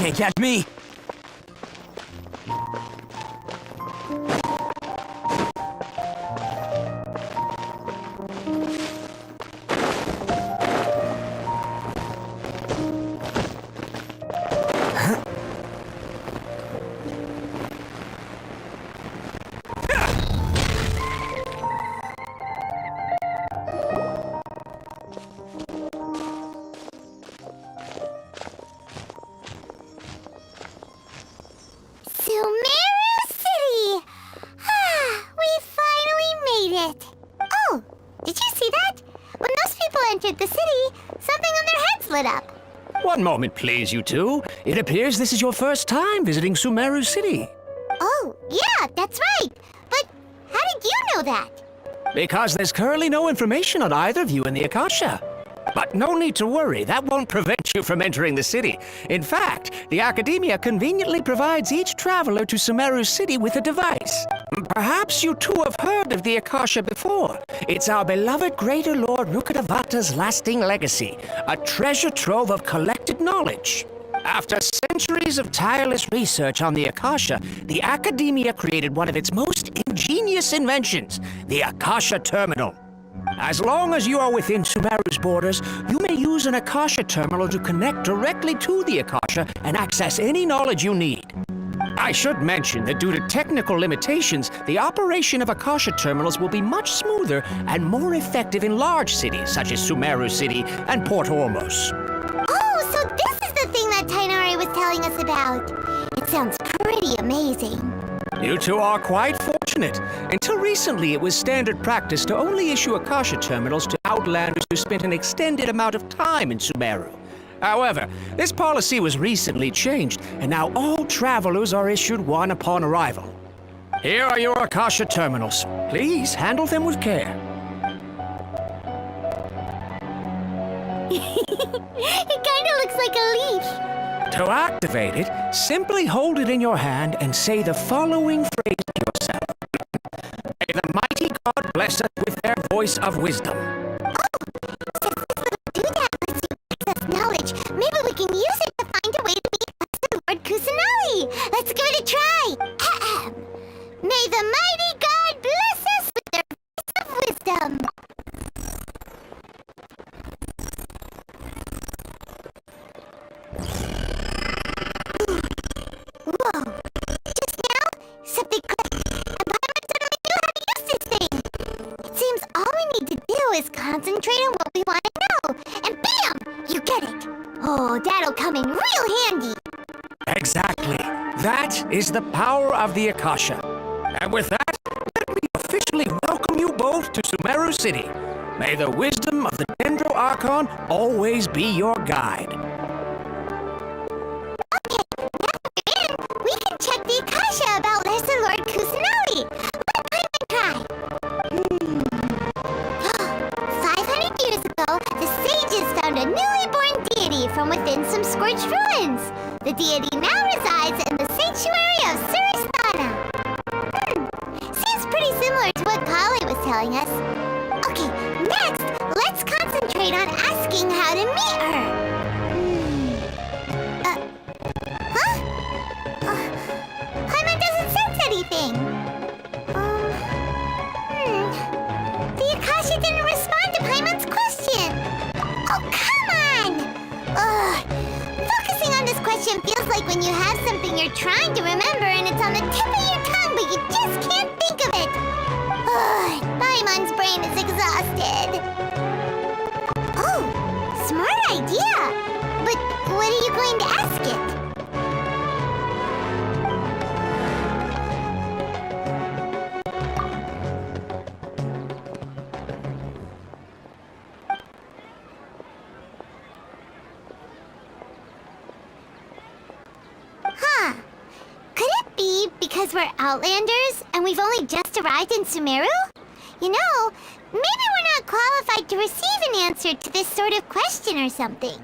Can't catch me! Sumeru City! Ah, we finally made it! Oh, did you see that? When those people entered the city, something on their heads lit up. One moment, please, you two. It appears this is your first time visiting Sumeru City. Oh, yeah, that's right. But how did you know that? Because there's currently no information on either of you in the Akasha. But no need to worry, that won't prevent you from entering the city. In fact, the Academia conveniently provides each traveler to Sumeru City with a device. Perhaps you two have heard of the Akasha before. It's our beloved Greater Lord Rukkhadevata's lasting legacy, a treasure trove of collected knowledge. After centuries of tireless research on the Akasha, the Academia created one of its most ingenious inventions, the Akasha Terminal. As long as you are within Sumeru's borders, you may use an Akasha Terminal to connect directly to the Akasha and access any knowledge you need. I should mention that due to technical limitations, the operation of Akasha Terminals will be much smoother and more effective in large cities such as Sumeru City and Port Ormos. Oh, so this is the thing that Tainari was telling us about. It sounds pretty amazing. You two are quite fortunate. Until recently, it was standard practice to only issue Akasha Terminals to outlanders who spent an extended amount of time in Sumeru. However, this policy was recently changed, and now all travelers are issued one upon arrival. Here are your Akasha Terminals. Please handle them with care. It kind of looks like a leash. To activate it, simply hold it in your hand and say the following phrase to yourself. May the mighty God bless us with their voice of wisdom. Knowledge. Maybe we can use it to find a way to meet Lord Kusanali. Let's give it a try. Ahem. May the mighty God bless us with their voice of wisdom. Whoa. Just now, something clicked, and Paimon suddenly knew how to use this thing. It seems all we need to do is concentrate on what we want to know, and bam! You get it. Oh, that'll come in real handy. Exactly. That is the power of the Akasha. And with that, let me officially welcome you both to Sumeru City. May the wisdom of the Dendro Archon always be your guide. Okay, now we're in. We can check the Akasha about Lesser Lord Kusanali. Let Paimon try. 500 years ago, the sages found a newly born deity from within some scorched ruins. The deity now resides in the sanctuary of Suristana. Seems pretty similar to what Kali was telling us. Okay, next, let's concentrate on asking how to meet her. Paimon doesn't sense anything. The Akasha didn't respond to Paimon's question. Oh, come on! Ugh. Focusing on this question feels like when you have something you're trying to remember and it's on the tip of your tongue, but you just can't think of it. Ugh. Paimon's brain is exhausted. Oh, smart idea. But what are you going to ask it? Huh. Could it be because we're Outlanders and we've only just arrived in Sumeru? You know, maybe we're not qualified to receive an answer to this sort of question or something.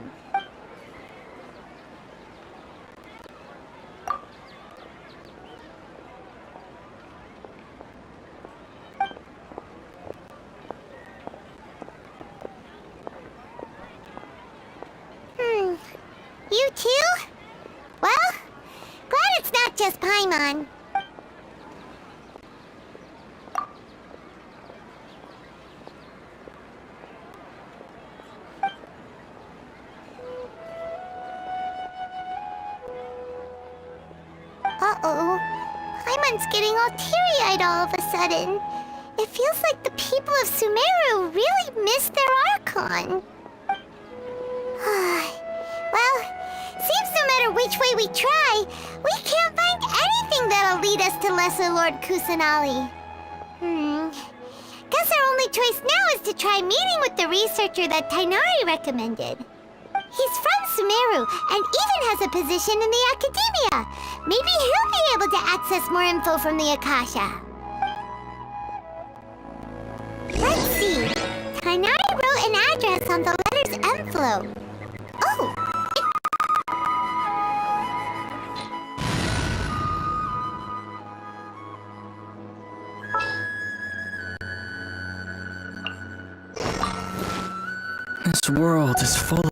You too? Well, glad it's not just Paimon. Uh-oh. Paimon's getting all teary-eyed all of a sudden. It feels like the people of Sumeru really miss their Archon. Well, seems no matter which way we try, we can't find anything that'll lead us to Lesser Lord Kusanali. Guess our only choice now is to try meeting with the researcher that Tainari recommended. He's from Sumeru and even has a position in the Academia. Maybe he'll be able to access more info from the Akasha. Let's see. Tainari wrote an address on the letter's envelope. Oh! This world is full of...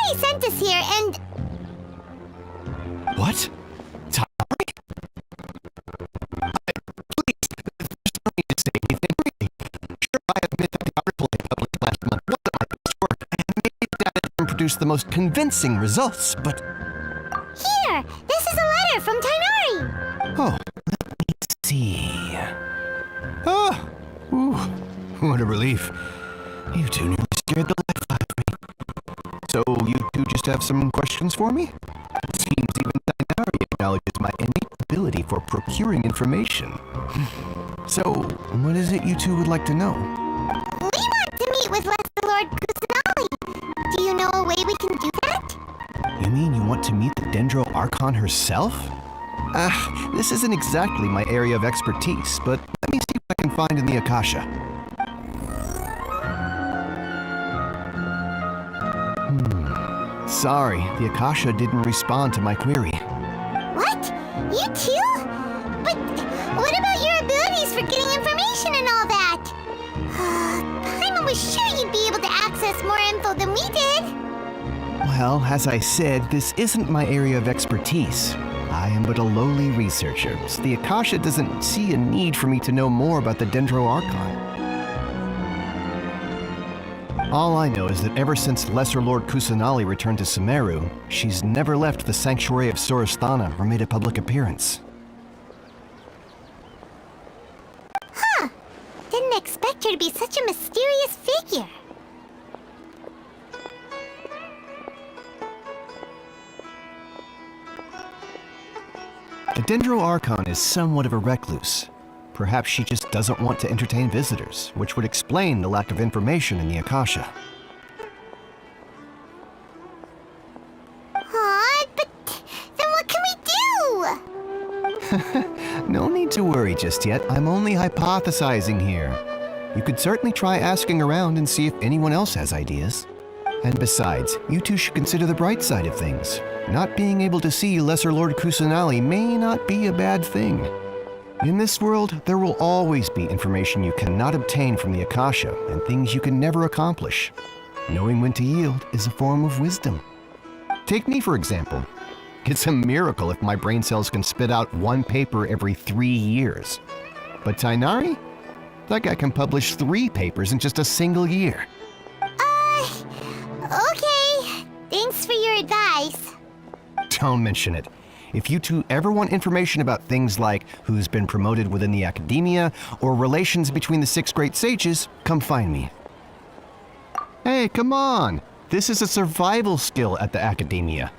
Tanari sent us here, and... What? Tanari? Please, there's no need to say anything, really. Sure, I admit that the article I published last month wasn't my best work, and maybe the data didn't produce the most convincing results, but... Here! This is a letter from Tanari! Oh, let me see. Oh, ooh, what a relief. You two nearly scared the life out of me. So, you two just have some questions for me? It seems even Tanari acknowledges my innate ability for procuring information. So, what is it you two would like to know? We want to meet with Lesser Lord Kusanali. Do you know a way we can do that? You mean you want to meet the Dendro Archon herself? This isn't exactly my area of expertise, but let me see what I can find in the Akasha. Sorry, the Akasha didn't respond to my query. What? You too? But what about your abilities for getting information and all that? Paimon was sure you'd be able to access more info than we did. Well, as I said, this isn't my area of expertise. I am but a lowly researcher, so the Akasha doesn't see a need for me to know more about the Dendro Archon. All I know is that ever since Lesser Lord Kusanali returned to Sumeru, she's never left the sanctuary of Sorasthana or made a public appearance. Huh. Didn't expect her to be such a mysterious figure. The Dendro Archon is somewhat of a recluse. Perhaps she just doesn't want to entertain visitors, which would explain the lack of information in the Akasha. Aw, but then what can we do? No need to worry just yet. I'm only hypothesizing here. You could certainly try asking around and see if anyone else has ideas. And besides, you two should consider the bright side of things. Not being able to see Lesser Lord Kusanali may not be a bad thing. In this world, there will always be information you cannot obtain from the Akasha and things you can never accomplish. Knowing when to yield is a form of wisdom. Take me, for example. It's a miracle if my brain cells can spit out one paper every 3 years. But Tainari? That guy can publish 3 papers in just a single year. Okay. Thanks for your advice. Don't mention it. If you two ever want information about things like who's been promoted within the academia or relations between the 6 great sages, come find me. Hey, come on! This is a survival skill at the academia.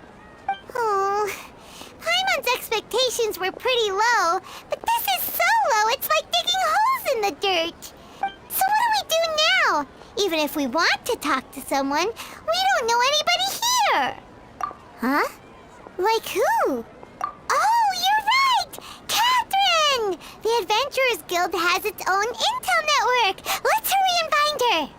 Oh, Paimon's expectations were pretty low, but this is so low it's like digging holes in the dirt. So what do we do now? Even if we want to talk to someone, we don't know anybody here. Huh? Like who? Oh, you're right! Catherine! The Adventurers Guild has its own intel network. Let's hurry and find her.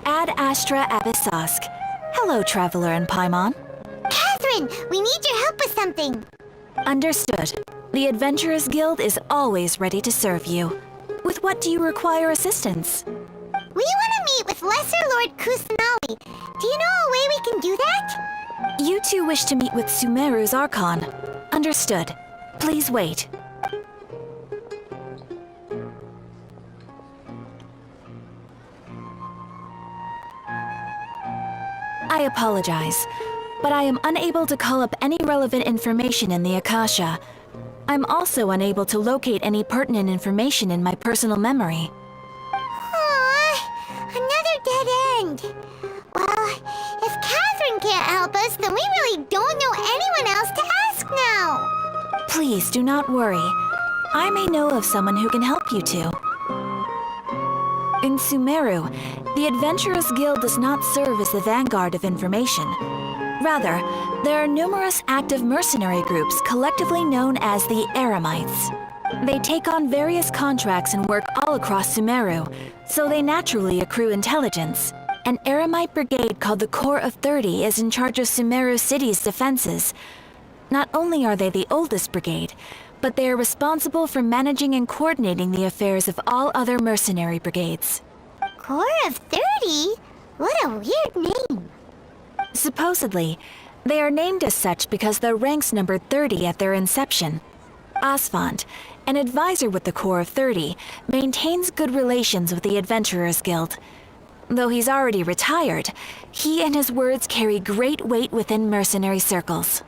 Ad Astra Abyssosk. Hello, Traveler and Paimon. Catherine, we need your help with something. Understood. The Adventurers Guild is always ready to serve you. With what do you require assistance? We want to meet with Lesser Lord Kusanali. Do you know a way we can do that? You two wish to meet with Sumeru's Archon. Understood. Please wait. I apologize, but I am unable to call up any relevant information in the Akasha. I'm also unable to locate any pertinent information in my personal memory. Another dead end. Well, if Catherine can't help us, then we really don't know anyone else to ask now. Please do not worry. I may know of someone who can help you two. In Sumeru, the Adventurers Guild does not serve as the vanguard of information. Rather, there are numerous active mercenary groups collectively known as the Eremites. They take on various contracts and work all across Sumeru, so they naturally accrue intelligence. An Eremite brigade called the Corps of 30 is in charge of Sumeru City's defenses. Not only are they the oldest brigade, but they are responsible for managing and coordinating the affairs of all other mercenary brigades. Corps of 30? What a weird name. Supposedly, they are named as such because their ranks numbered 30 at their inception. Asfand, an advisor with the Corps of 30, maintains good relations with the Adventurers Guild. Though he's already retired, he and his words carry great weight within mercenary circles.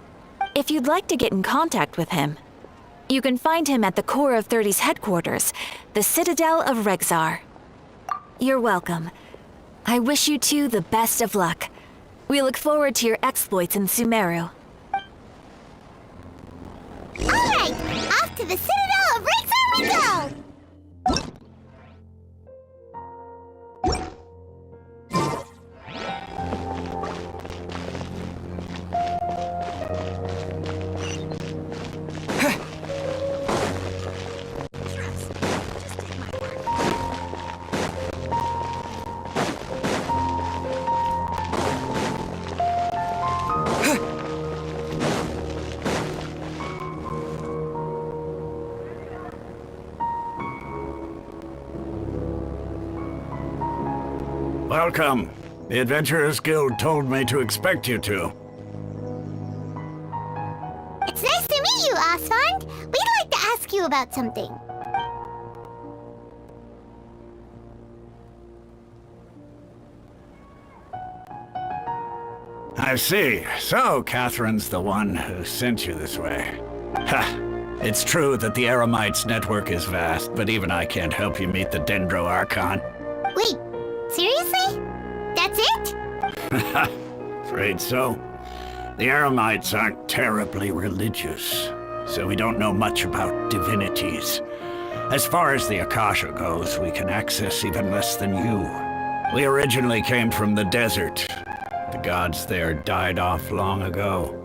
If you'd like to get in contact with him, you can find him at the Corps of 30's headquarters, the Citadel of Rexar. You're welcome. I wish you two the best of luck. We look forward to your exploits in Sumeru. Alright, off to the Citadel of Rexar we go! Welcome. The Adventurers Guild told me to expect you two. It's nice to meet you, Asfand. We'd like to ask you about something. I see. So, Catherine's the one who sent you this way. Ha! It's true that the Eremites' network is vast, but even I can't help you meet the Dendro Archon. Wait, seriously? That's it? Afraid so. The Eremites aren't terribly religious, so we don't know much about divinities. As far as the Akasha goes, we can access even less than you. We originally came from the desert. The gods there died off long ago.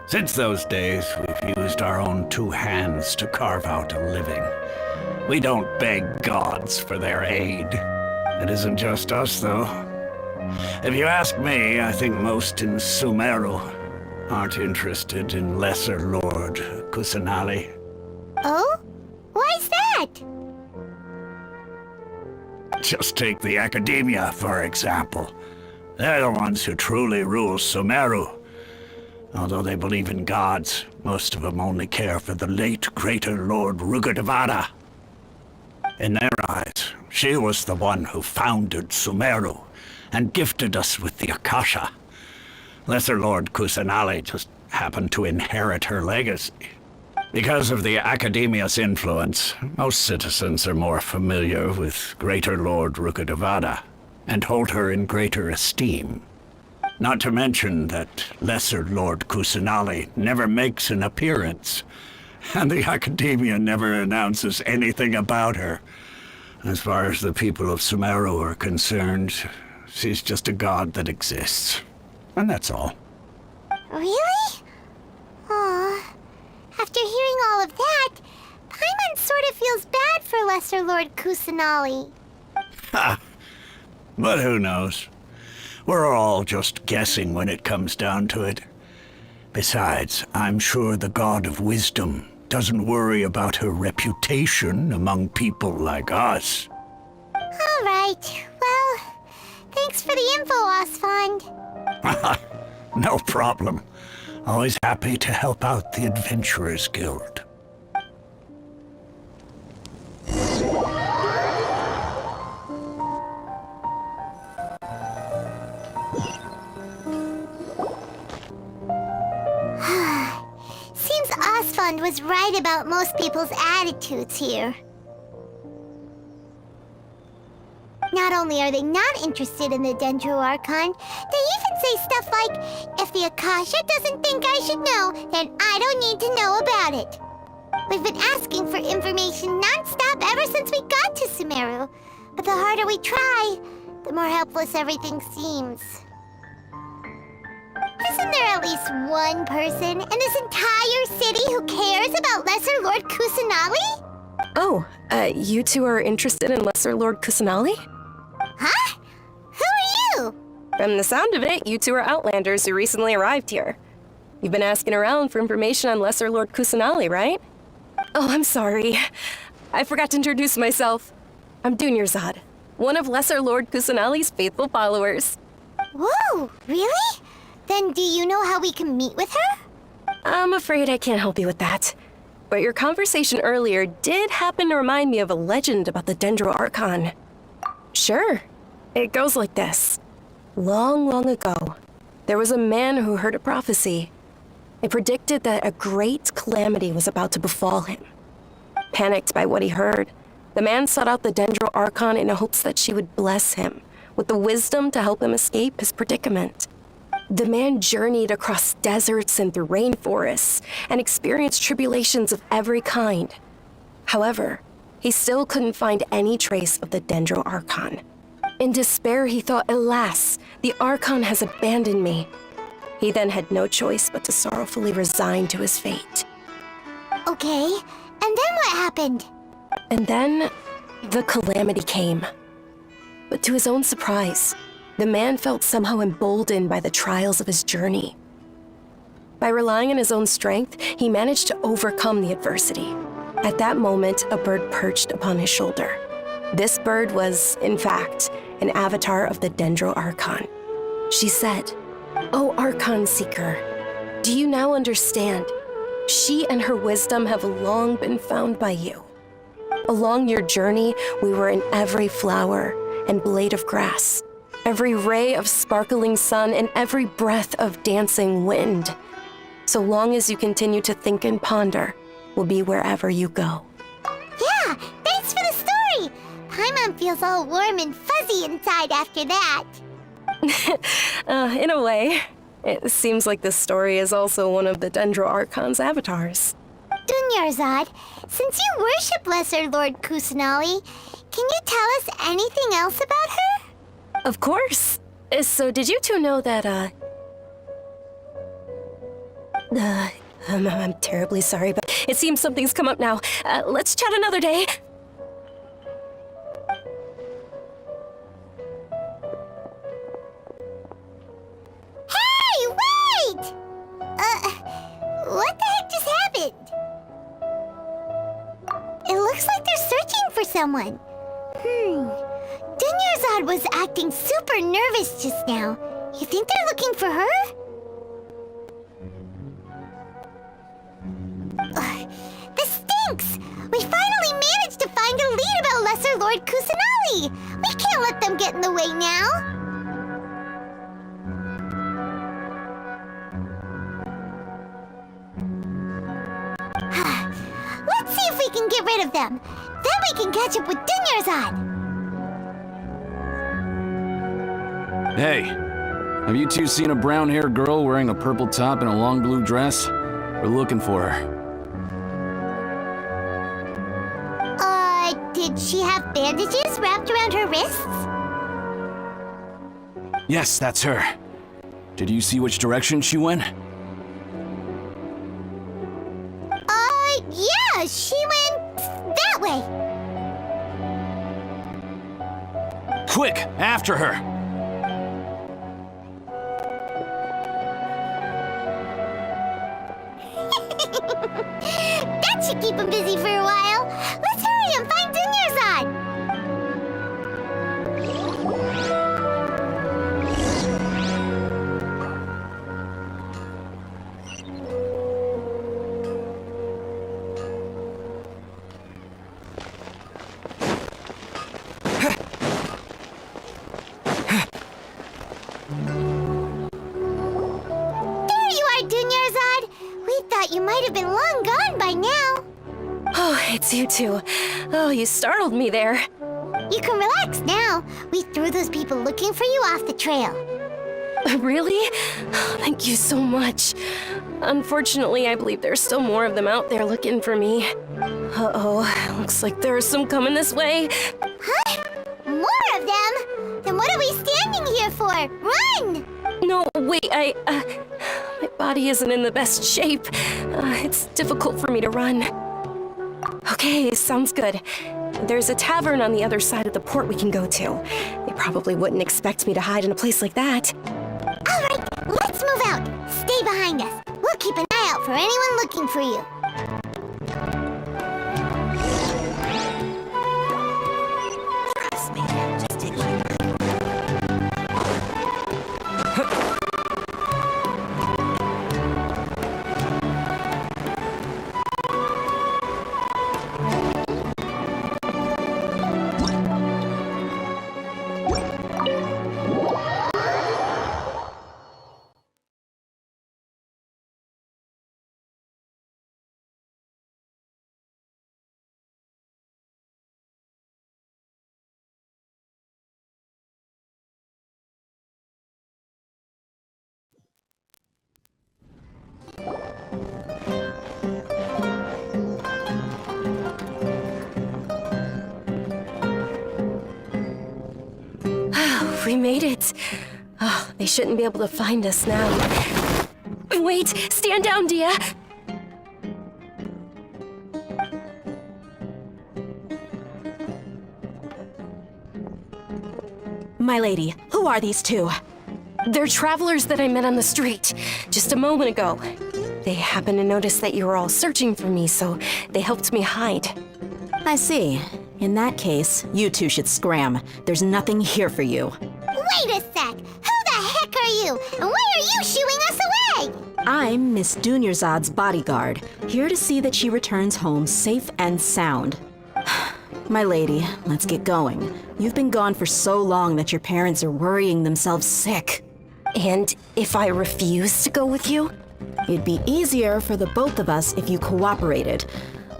Since those days, we've used our own two hands to carve out a living. We don't beg gods for their aid. It isn't just us, though. If you ask me, I think most in Sumeru aren't interested in Lesser Lord Kusanali. Oh? Why's that? Just take the Academia, for example. They're the ones who truly rule Sumeru. Although they believe in gods, most of them only care for the late Greater Lord Rugurdevada. In their eyes, she was the one who founded Sumeru and gifted us with the Akasha. Lesser Lord Kusanali just happened to inherit her legacy. Because of the Academia's influence, most citizens are more familiar with Greater Lord Rugurdevada and hold her in greater esteem. Not to mention that Lesser Lord Kusanali never makes an appearance, and the Academia never announces anything about her. As far as the people of Sumeru are concerned, she's just a god that exists. And that's all. Really? Aw. After hearing all of that, Paimon sort of feels bad for Lesser Lord Kusanali. Ha! But who knows? We're all just guessing when it comes down to it. Besides, I'm sure the God of Wisdom doesn't worry about her reputation among people like us. All right. Well, thanks for the info, Asfand. No problem. Always happy to help out the Adventurers Guild. Seems Asfand was right about most people's attitudes here. Not only are they not interested in the Dendro Archon, they even say stuff like, if the Akasha doesn't think I should know, then I don't need to know about it. We've been asking for information non-stop ever since we got to Sumeru. But the harder we try, the more helpless everything seems. Isn't there at least one person in this entire city who cares about Lesser Lord Kusanali? Oh, you two are interested in Lesser Lord Kusanali? Huh? Who are you? From the sound of it, you two are Outlanders who recently arrived here. You've been asking around for information on Lesser Lord Kusanali, right? Oh, I'm sorry. I forgot to introduce myself. I'm Dunyarzad, one of Lesser Lord Kusanali's faithful followers. Whoa, really? Then do you know how we can meet with her? I'm afraid I can't help you with that. But your conversation earlier did happen to remind me of a legend about the Dendro Archon. Sure. It goes like this. Long, long ago, there was a man who heard a prophecy. It predicted that a great calamity was about to befall him. Panicked by what he heard, the man sought out the Dendro Archon in hopes that she would bless him with the wisdom to help him escape his predicament. The man journeyed across deserts and through rainforests and experienced tribulations of every kind. However, he still couldn't find any trace of the Dendro Archon. In despair, he thought, alas, the Archon has abandoned me. He then had no choice but to sorrowfully resign to his fate. Okay, and then what happened? And then, the calamity came. But to his own surprise, the man felt somehow emboldened by the trials of his journey. By relying on his own strength, he managed to overcome the adversity. At that moment, a bird perched upon his shoulder. This bird was, in fact, an avatar of the Dendro Archon. She said, "O Archon Seeker, do you now understand? She and her wisdom have long been found by you. Along your journey, we were in every flower and blade of grass, every ray of sparkling sun, and every breath of dancing wind. So long as you continue to think and ponder, we'll be wherever you go." Yeah, thanks for the story. Paimon feels all warm and fuzzy inside after that. In a way, it seems like this story is also one of the Dendro Archon's avatars. Dunyarzad, since you worship Lesser Lord Kusanali, can you tell us anything else about her? Of course. So did you two know that, I'm terribly sorry, but it seems something's come up now. Let's chat another day. Hey, wait! What the heck just happened? It looks like they're searching for someone. Dunyarzad was acting super nervous just now. You think they're looking for her? This stinks! We finally managed to find a lead about Lesser Lord Kusanali! We can't let them get in the way now! Let's see if we can get rid of them. Then we can catch up with Dunyarzad. Hey, have you two seen a brown-haired girl wearing a purple top and a long blue dress? We're looking for her. Did she have bandages wrapped around her wrists? Yes, that's her. Did you see which direction she went? Yeah, she went that way. Quick, after her! That should keep him busy for a while. Let's hurry and find Dunyarzad. You might have been long gone by now. Oh, it's you two. Oh, you startled me there. You can relax now. We threw those people looking for you off the trail. Really? Oh, thank you so much. Unfortunately, I believe there's still more of them out there looking for me. Uh-oh, looks like there are some coming this way. Huh? More of them? Then what are we standing here for? Run! No, wait, my body isn't in the best shape. It's difficult for me to run. Okay, sounds good. There's a tavern on the other side of the port we can go to. They probably wouldn't expect me to hide in a place like that. All right, let's move out. Stay behind us. We'll keep an eye out for anyone looking for you. Trust me, just take my time. We made it. Oh, they shouldn't be able to find us now. Wait, stand down, Dia. My lady, who are these two? They're travelers that I met on the street just a moment ago. They happened to notice that you were all searching for me, so they helped me hide. I see. In that case, you two should scram. There's nothing here for you. Wait a sec! Who the heck are you? And why are you shooing us away? I'm Miss Dunyarzad's bodyguard, here to see that she returns home safe and sound. My lady, let's get going. You've been gone for so long that your parents are worrying themselves sick. And if I refuse to go with you? It'd be easier for the both of us if you cooperated.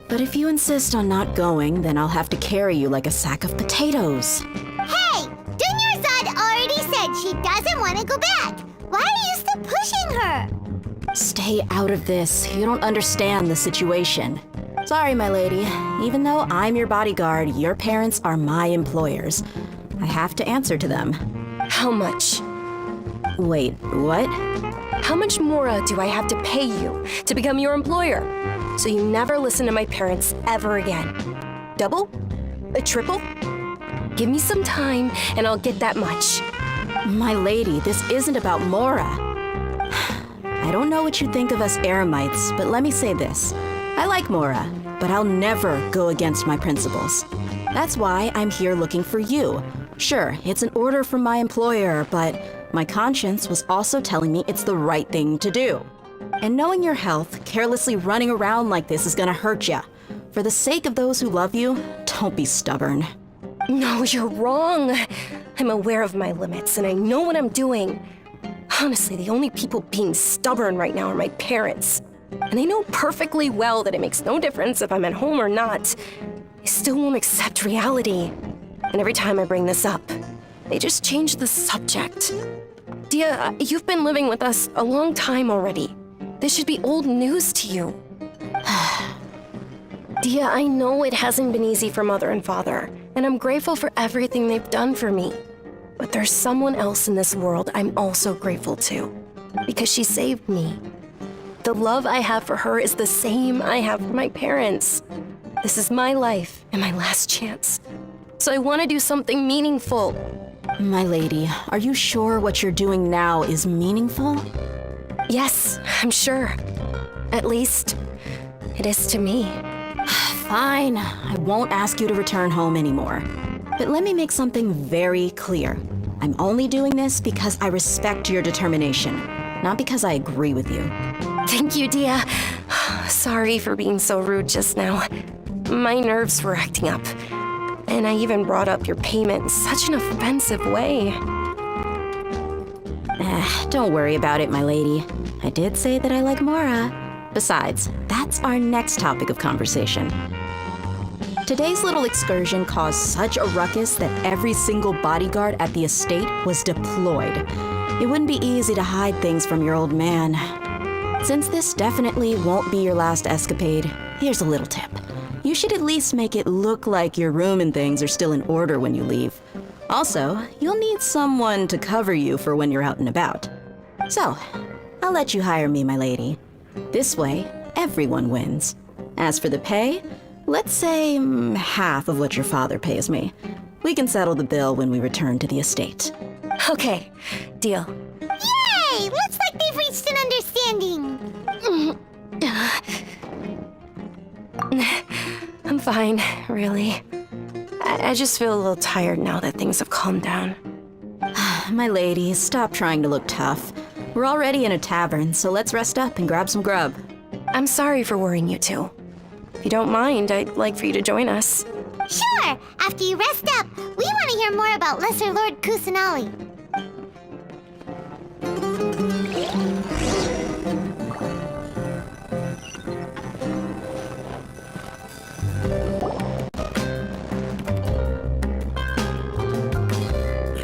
But if you insist on not going, then I'll have to carry you like a sack of potatoes. Hey! Dunyarzad already said she doesn't want to go back. Why are you still pushing her? Stay out of this. You don't understand the situation. Sorry, my lady. Even though I'm your bodyguard, your parents are my employers. I have to answer to them. How much? Wait, what? How much more do I have to pay you to become your employer? So you never listen to my parents ever again. Double? A triple? Give me some time and I'll get that much. My lady, this isn't about Mora. I don't know what you think of us Eremites, but let me say this. I like Mora, but I'll never go against my principles. That's why I'm here looking for you. Sure, it's an order from my employer, but my conscience was also telling me it's the right thing to do. And knowing your health, carelessly running around like this is gonna hurt ya. For the sake of those who love you, don't be stubborn. No, you're wrong. I'm aware of my limits and I know what I'm doing. Honestly, the only people being stubborn right now are my parents. And they know perfectly well that it makes no difference if I'm at home or not. They still won't accept reality. And every time I bring this up, they just change the subject. Dia, you've been living with us a long time already. This should be old news to you. Dia, I know it hasn't been easy for Mother and Father, and I'm grateful for everything they've done for me. But there's someone else in this world I'm also grateful to, because she saved me. The love I have for her is the same I have for my parents. This is my life and my last chance. So I want to do something meaningful. My lady, are you sure what you're doing now is meaningful? Yes, I'm sure. At least, it is to me. Fine, I won't ask you to return home anymore. But let me make something very clear. I'm only doing this because I respect your determination, not because I agree with you. Thank you, Dia. Sorry for being so rude just now. My nerves were acting up. And I even brought up your payment in such an offensive way. Don't worry about it, my lady. I did say that I like Mora. Besides, that's our next topic of conversation. Today's little excursion caused such a ruckus that every single bodyguard at the estate was deployed. It wouldn't be easy to hide things from your old man. Since this definitely won't be your last escapade, here's a little tip. You should at least make it look like your room and things are still in order when you leave. Also, you'll need someone to cover you for when you're out and about. So, I'll let you hire me, my lady. This way, everyone wins. As for the pay, Let's say half of what your father pays me. We can settle the bill when we return to the estate. Okay, deal. Yay! Looks like they've reached an understanding. I'm fine, really. I just feel a little tired now that things have calmed down. My lady, stop trying to look tough. We're already in a tavern, so let's rest up and grab some grub. I'm sorry for worrying you two. If you don't mind, I'd like for you to join us. Sure! After you rest up, we want to hear more about Lesser Lord Kusanali.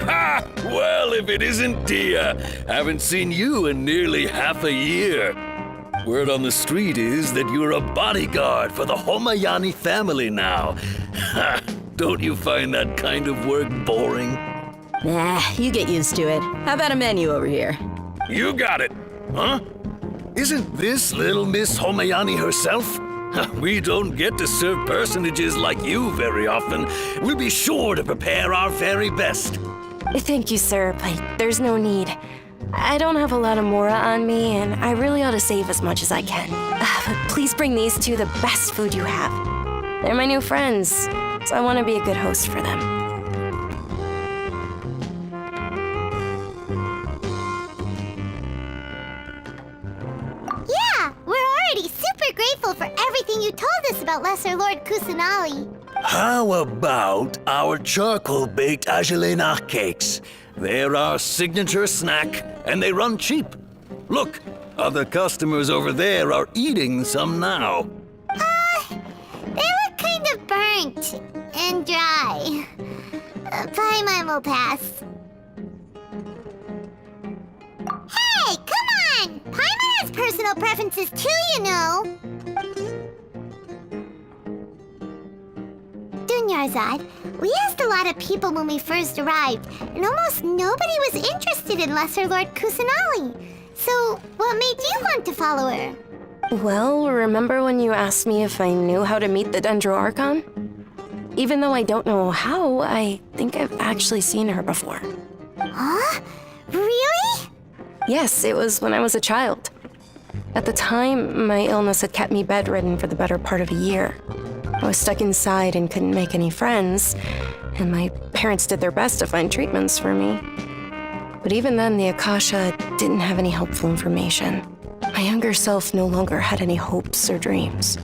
Ha! Well, if it isn't Dia. Haven't seen you in nearly half a year. Word on the street is that you're a bodyguard for the Homayani family now. Ha! Don't you find that kind of work boring? Nah, you get used to it. How about a menu over here? You got it, huh? Isn't this little Miss Homayani herself? We don't get to serve personages like you very often. We'll be sure to prepare our very best. Thank you, sir, but there's no need. I don't have a lot of mora on me, and I really ought to save as much as I can. But please bring these two the best food you have. They're my new friends, so I want to be a good host for them. Yeah, we're already super grateful for everything you told us about Lesser Lord Kusanali. How about our charcoal-baked agelenach cakes? They're our signature snack, and they run cheap. Look, other customers over there are eating some now. They look kind of burnt and dry. Paimon will pass. Hey, come on! Paimon has personal preferences too, you know. Dunyarzad, we asked a lot of people when we first arrived, and almost nobody was interested in Lesser Lord Kusanali. So, what made you want to follow her? Well, remember when you asked me if I knew how to meet the Dendro Archon? Even though I don't know how, I think I've actually seen her before. Huh? Really? Yes, it was when I was a child. At the time, my illness had kept me bedridden for the better part of a year. I was stuck inside and couldn't make any friends, and my parents did their best to find treatments for me. But even then, the Akasha didn't have any helpful information. My younger self no longer had any hopes or dreams.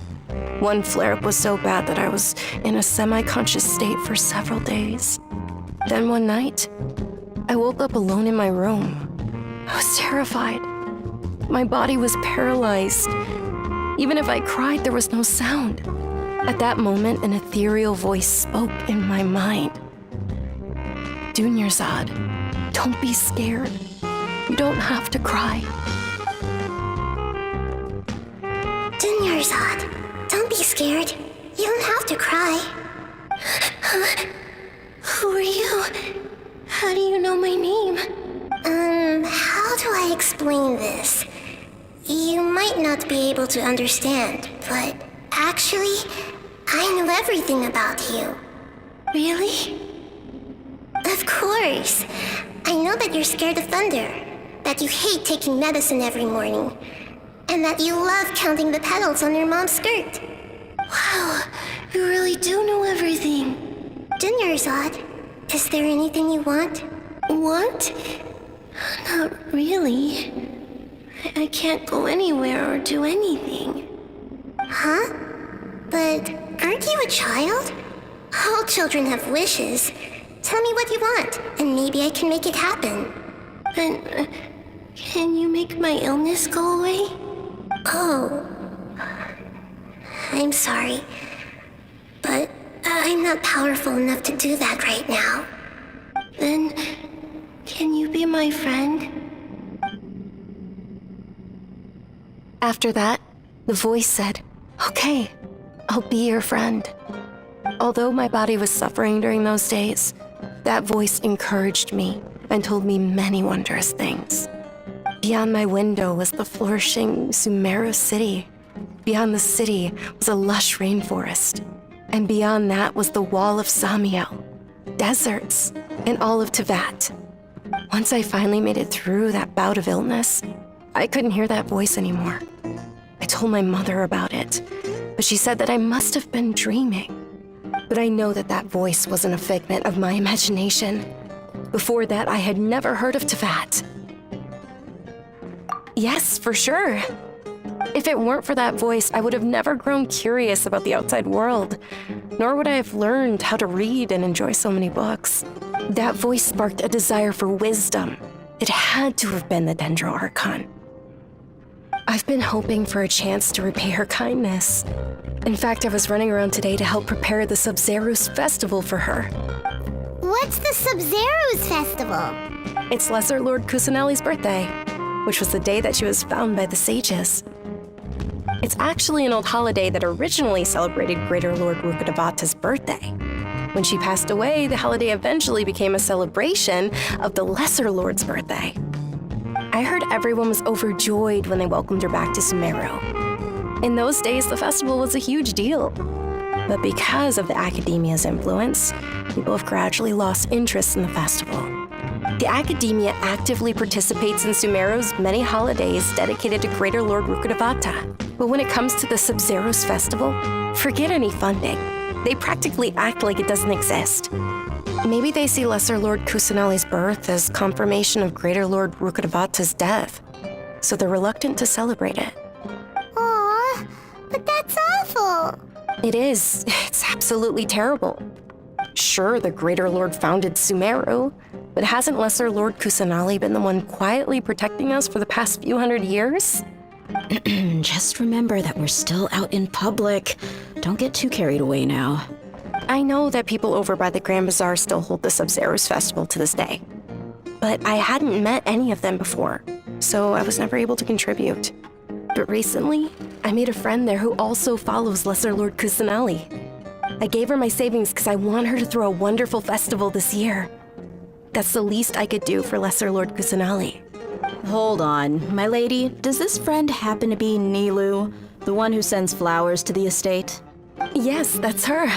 One flare-up was so bad that I was in a semi-conscious state for several days. Then one night, I woke up alone in my room. I was terrified. My body was paralyzed. Even if I cried, there was no sound. At that moment, an ethereal voice spoke in my mind. Dunyarzad, don't be scared. You don't have to cry. Dunyarzad, don't be scared. You don't have to cry. Who are you? How do you know my name? How do I explain this? You might not be able to understand, but actually, I know everything about you. Really? Of course. I know that you're scared of thunder, that you hate taking medicine every morning, and that you love counting the petals on your mom's skirt. Wow, you really do know everything. Dunyarzad, is there anything you want? Want? Not really. I can't go anywhere or do anything. Huh? But aren't you a child? All children have wishes. Tell me what you want, and maybe I can make it happen. But can you make my illness go away? Oh. I'm sorry. But I'm not powerful enough to do that right now. Then, can you be my friend? After that, the voice said, "Okay, I'll be your friend." Although my body was suffering during those days, that voice encouraged me and told me many wondrous things. Beyond my window was the flourishing Sumeru city, Beyond the city was a lush rainforest. And beyond that was the wall of Samiel, deserts, and all of Tevat. Once I finally made it through that bout of illness, I couldn't hear that voice anymore. I told my mother about it, but she said that I must have been dreaming. But I know that that voice wasn't a figment of my imagination. Before that, I had never heard of Tevat. Yes, for sure. If it weren't for that voice, I would have never grown curious about the outside world, nor would I have learned how to read and enjoy so many books. That voice sparked a desire for wisdom. It had to have been the Dendro Archon. I've been hoping for a chance to repay her kindness. In fact, I was running around today to help prepare the Sub-Zerus festival for her. What's the Sub-Zerus festival? It's Lesser Lord Kusanali's birthday, which was the day that she was found by the sages. It's actually an old holiday that originally celebrated Greater Lord Rukkhadevata's birthday. When she passed away, the holiday eventually became a celebration of the Lesser Lord's birthday. I heard everyone was overjoyed when they welcomed her back to Sumeru. In those days, the festival was a huge deal. But because of the Academia's influence, people have gradually lost interest in the festival. The Academia actively participates in Sumeru's many holidays dedicated to Greater Lord Rukkhadevata. But when it comes to the Sub-Zerus festival, forget any funding. They practically act like it doesn't exist. Maybe they see Lesser Lord Kusanali's birth as confirmation of Greater Lord Rukkhadevata's death, so they're reluctant to celebrate it. Aw, but that's awful. It is. It's absolutely terrible. Sure, the Greater Lord founded Sumeru, but hasn't Lesser Lord Kusanali been the one quietly protecting us for the past few hundred years? Just remember that we're still out in public. Don't get too carried away now. I know that people over by the Grand Bazaar still hold the Sub-Zerus festival to this day. But I hadn't met any of them before, so I was never able to contribute. But recently, I made a friend there who also follows Lesser Lord Kusanali. I gave her my savings because I want her to throw a wonderful festival this year. That's the least I could do for Lesser Lord Kusanali. Hold on, my lady. Does this friend happen to be Nilu, the one who sends flowers to the estate? Yes, that's her.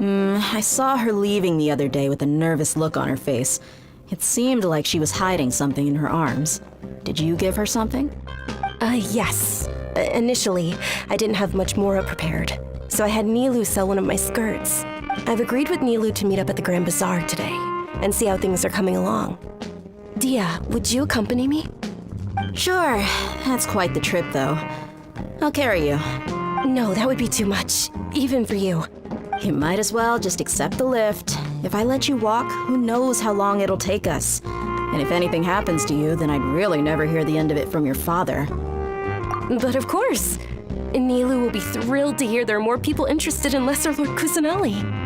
I saw her leaving the other day with a nervous look on her face. It seemed like she was hiding something in her arms. Did you give her something? Yes. Initially, I didn't have much more prepared, so I had Nilu sell one of my skirts. I've agreed with Nilu to meet up at the Grand Bazaar today and see how things are coming along. Dia, would you accompany me? Sure. That's quite the trip, though. I'll carry you. No, that would be too much, even for you. You might as well just accept the lift. If I let you walk, who knows how long it'll take us. And if anything happens to you, then I'd really never hear the end of it from your father. But of course. Nilu will be thrilled to hear there are more people interested in Lesser Lord Kusanali.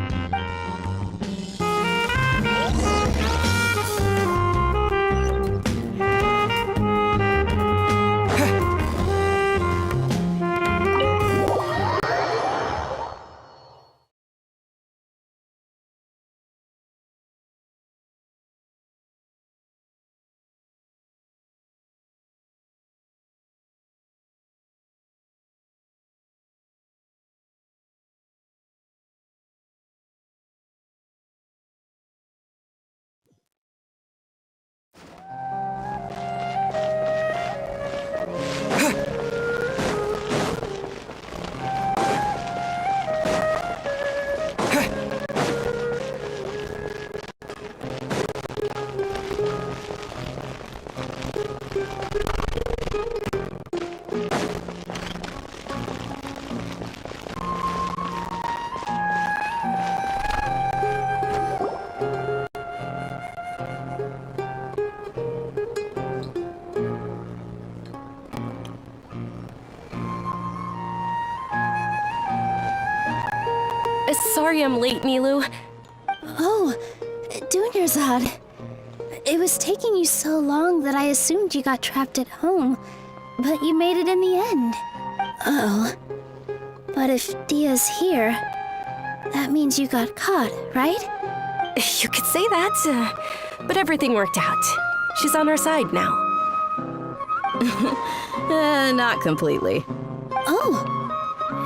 Sorry I'm late, Nilu. Oh, Dunyarzad. It was taking you so long that I assumed you got trapped at home, but you made it in the end. Uh-oh. But if Dia's here, that means you got caught, right? You could say that, but everything worked out. She's on our side now. Not completely. Oh,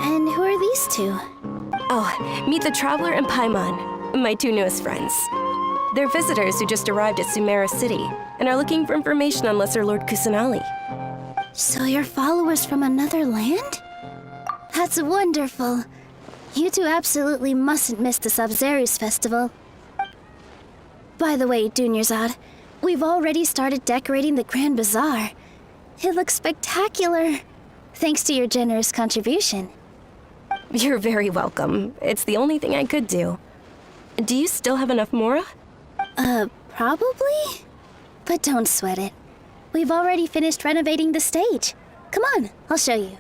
and who are these two? Oh, meet the Traveler and Paimon, my two newest friends. They're visitors who just arrived at Sumeru City and are looking for information on Lesser Lord Kusanali. So you're followers from another land? That's wonderful. You two absolutely mustn't miss the Sub-Zerus festival. By the way, Dunyarzad, we've already started decorating the Grand Bazaar. It looks spectacular, thanks to your generous contribution. You're very welcome. It's the only thing I could do. Do you still have enough Mora? Probably? But don't sweat it. We've already finished renovating the stage. Come on, I'll show you.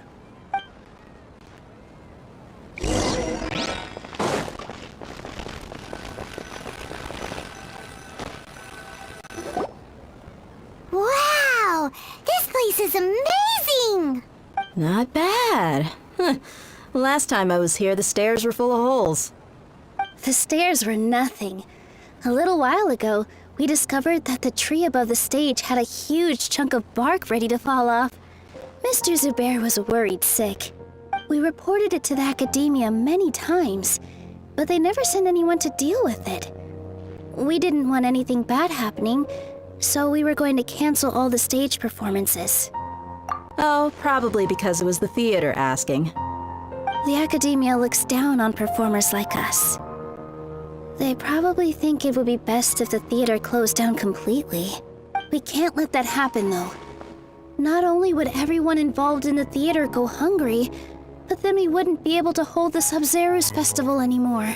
Wow! This place is amazing! Not bad. Last time I was here, the stairs were full of holes. The stairs were nothing. A little while ago, we discovered that the tree above the stage had a huge chunk of bark ready to fall off. Mr. Zubair was worried sick. We reported it to the academia many times, but they never sent anyone to deal with it. We didn't want anything bad happening, so we were going to cancel all the stage performances. Oh, probably because it was the theater asking. The academia looks down on performers like us. They probably think it would be best if the theater closed down completely. We can't let that happen, though. Not only would everyone involved in the theater go hungry, but then we wouldn't be able to hold the Sub-Zerus festival anymore.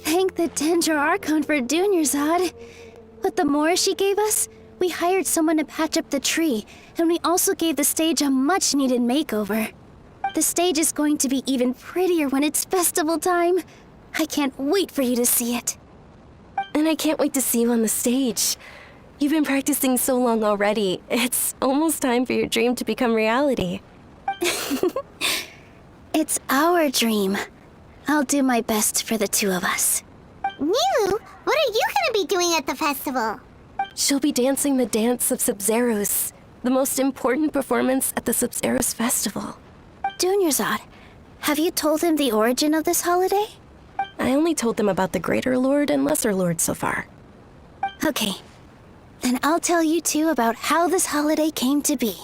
Thank the Dendro Archon for Dunyarzad. With the Mora she gave us, we hired someone to patch up the tree, and we also gave the stage a much-needed makeover. The stage is going to be even prettier when it's festival time. I can't wait for you to see it. And I can't wait to see you on the stage. You've been practicing so long already. It's almost time for your dream to become reality. It's our dream. I'll do my best for the two of us. Nilu, what are you gonna be doing at the festival? She'll be dancing the dance of Sub-Zerus, the most important performance at the Sub-Zerus festival. Dunyarzad, have you told him the origin of this holiday? I only told them about the Greater Lord and Lesser Lord so far. Okay, then I'll tell you two about how this holiday came to be.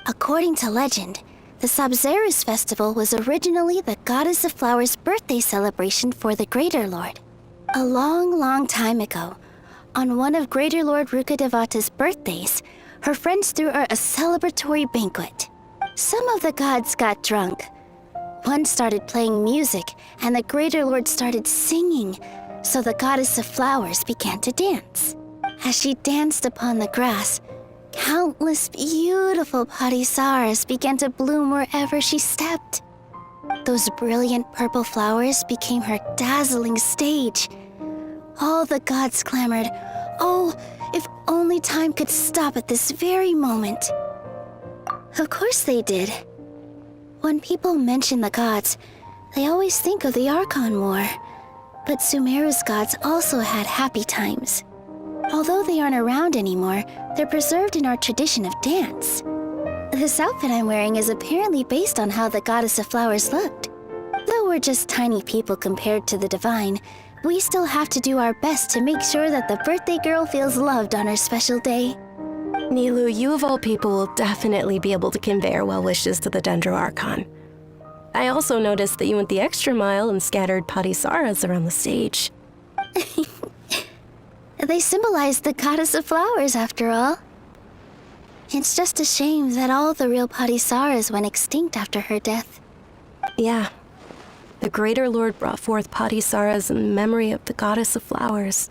According to legend, the Sub-Zerus festival was originally the Goddess of Flowers' birthday celebration for the Greater Lord. A long, long time ago, on one of Greater Lord Rukkhadevata's birthdays, her friends threw her a celebratory banquet. Some of the gods got drunk. One started playing music, and the Greater Lord started singing, so the Goddess of Flowers began to dance. As she danced upon the grass, countless beautiful parisaras began to bloom wherever she stepped. Those brilliant purple flowers became her dazzling stage. All the gods clamored, "Oh, if only time could stop at this very moment." Of course they did. When people mention the gods, they always think of the Archon War. But Sumeru's gods also had happy times. Although they aren't around anymore, they're preserved in our tradition of dance. This outfit I'm wearing is apparently based on how the Goddess of Flowers looked. Though we're just tiny people compared to the divine, we still have to do our best to make sure that the birthday girl feels loved on her special day. Nilu, you of all people will definitely be able to convey our well wishes to the Dendro Archon. I also noticed that you went the extra mile and scattered Patisaras around the stage. They symbolize the goddess of flowers, after all. It's just a shame that all the real Patisaras went extinct after her death. Yeah. The Greater Lord brought forth Patisaras in memory of the goddess of flowers,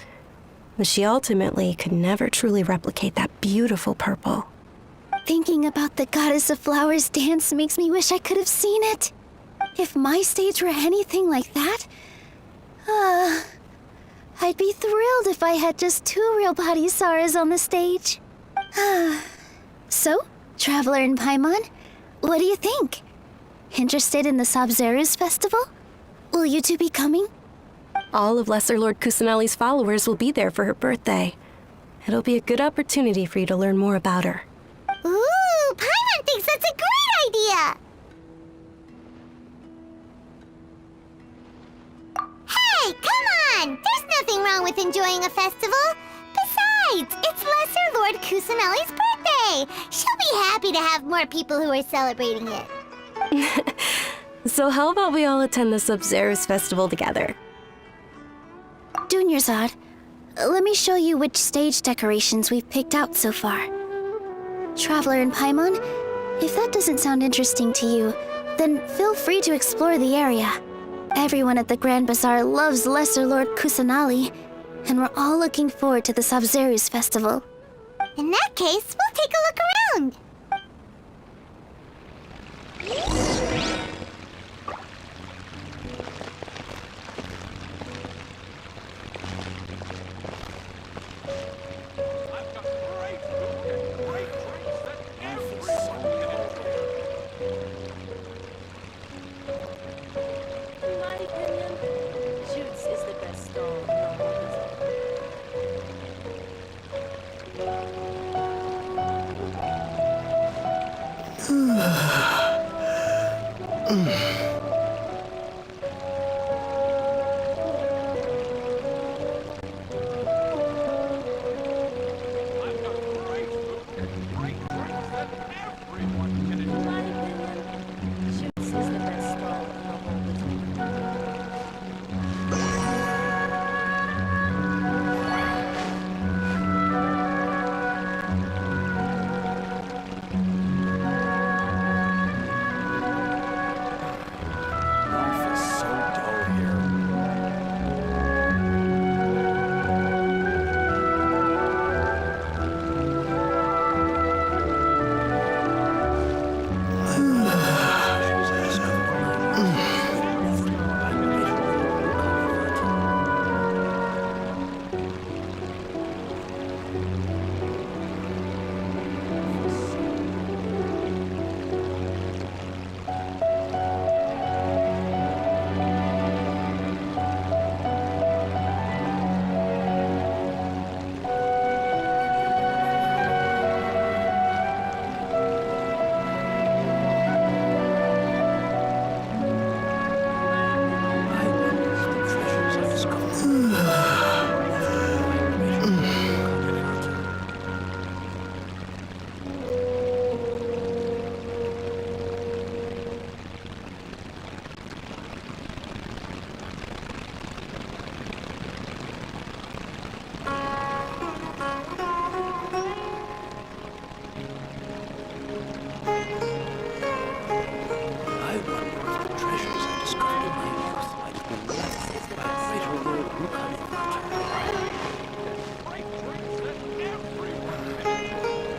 but she ultimately could never truly replicate that beautiful purple. Thinking about the goddess of flowers dance makes me wish I could have seen it. If my stage were anything like that, I'd be thrilled if I had just 2 real Patisaras on the stage. So, Traveler and Paimon, what do you think? Interested in the Sabzeruz festival? Will you two be coming? All of Lesser Lord Kusanali's followers will be there for her birthday. It'll be a good opportunity for you to learn more about her. Ooh, Paimon thinks that's a great idea! Hey, come on! There's nothing wrong with enjoying a festival. Besides, it's Lesser Lord Kusanali's birthday. She'll be happy to have more people who are celebrating it. So how about we all attend the Sabzeruz festival together? Dunyarzad, let me show you which stage decorations we've picked out so far. Traveler and Paimon, if that doesn't sound interesting to you, then feel free to explore the area. Everyone at the Grand Bazaar loves Lesser Lord Kusanali, and we're all looking forward to the Sabzeruz festival. In that case, we'll take a look around.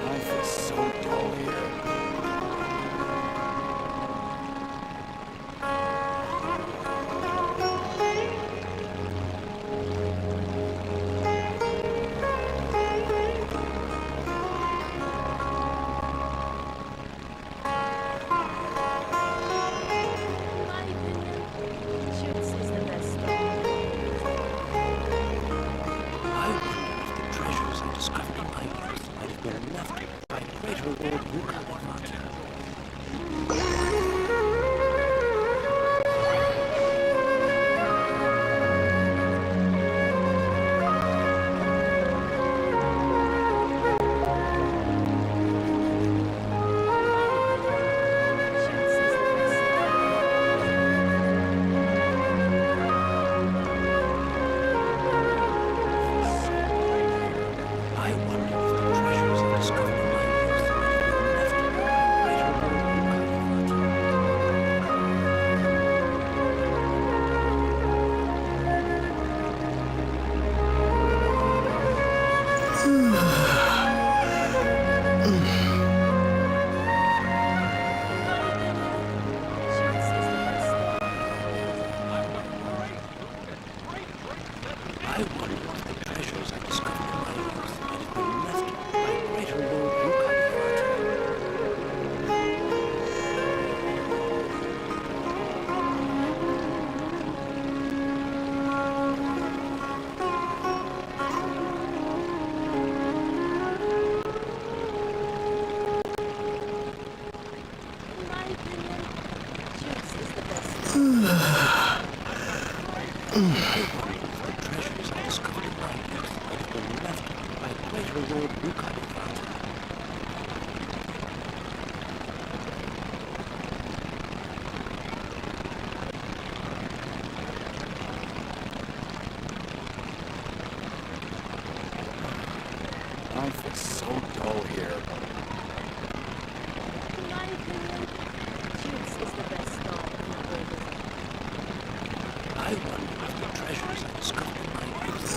I feel so Life is so dull here. I wonder if the treasures I discovered in my youth.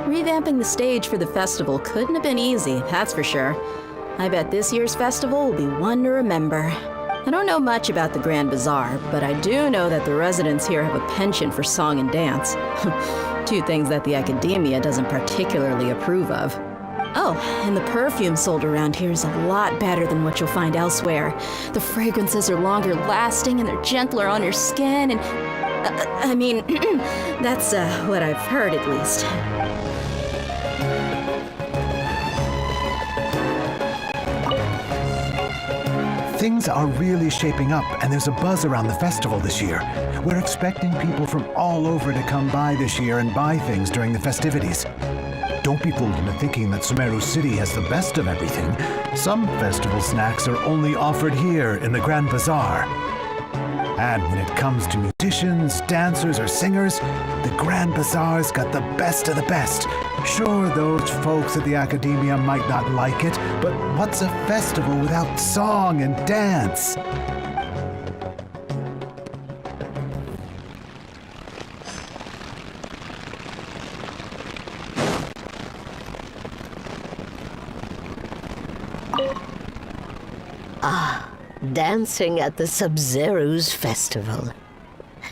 Revamping the stage for the festival couldn't have been easy, that's for sure. I bet this year's festival will be one to remember. I don't know much about the Grand Bazaar, but I do know that the residents here have a penchant for song and dance. Two things that the academia doesn't particularly approve of. Oh, and the perfume sold around here is a lot better than what you'll find elsewhere. The fragrances are longer lasting and they're gentler on your skin and... I mean, that's what I've heard at least. Things are really shaping up, and there's a buzz around the festival this year. We're expecting people from all over to come by this year and buy things during the festivities. Don't be fooled into thinking that Sumeru City has the best of everything. Some festival snacks are only offered here in the Grand Bazaar. And when it comes to musicians, dancers, or singers, the Grand Bazaar's got the best of the best. Sure, those folks at the Academia might not like it, but what's a festival without song and dance? Dancing at the Sumeru's festival.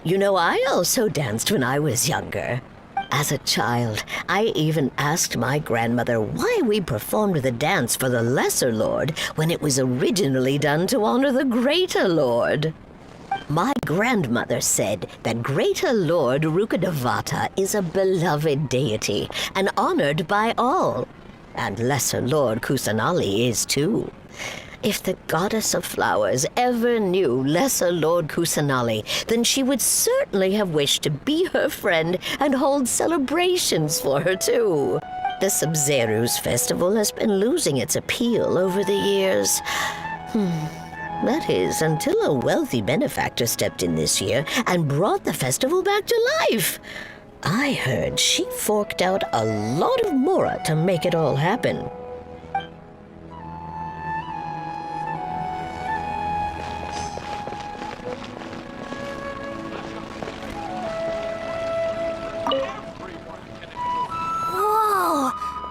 You know, I also danced when I was younger. As a child, I even asked my grandmother why we performed the dance for the Lesser Lord when it was originally done to honor the Greater Lord. My grandmother said that Greater Lord Rukkhadevata is a beloved deity and honored by all, and Lesser Lord Kusanali is too. If the goddess of flowers ever knew Lesser Lord Kusanali, then she would certainly have wished to be her friend and hold celebrations for her too. The Sumeru's festival has been losing its appeal over the years. That is, until a wealthy benefactor stepped in this year and brought the festival back to life. I heard she forked out a lot of mora to make it all happen.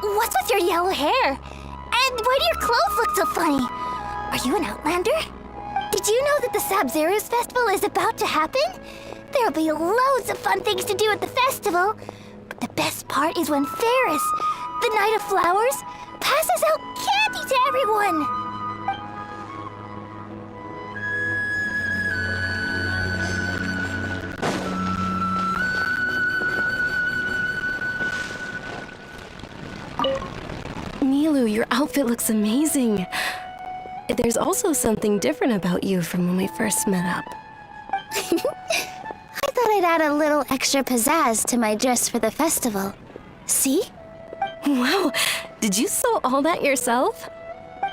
What's with your yellow hair? And why do your clothes look so funny? Are you an outlander? Did you know that the Sumeru's festival is about to happen? There'll be loads of fun things to do at the festival. But the best part is when Ferris, the Knight of Flowers, passes out candy to everyone. Nilu, your outfit looks amazing. There's also something different about you from when we first met up. I thought I'd add a little extra pizzazz to my dress for the festival. See? Wow, did you sew all that yourself?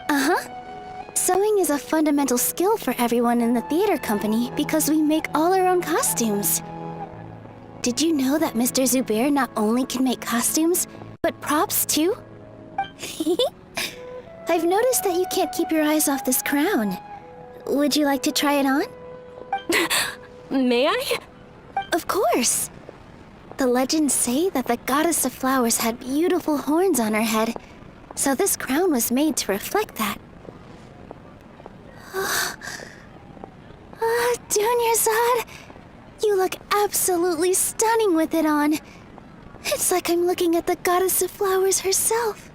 Uh-huh. Sewing is a fundamental skill for everyone in the theater company because we make all our own costumes. Did you know that Mr. Zubair not only can make costumes, but props too? I've noticed that you can't keep your eyes off this crown. Would you like to try it on? May I? Of course. The legends say that the goddess of flowers had beautiful horns on her head, so this crown was made to reflect that. Dunyarzad, you look absolutely stunning with it on. It's like I'm looking at the goddess of flowers herself.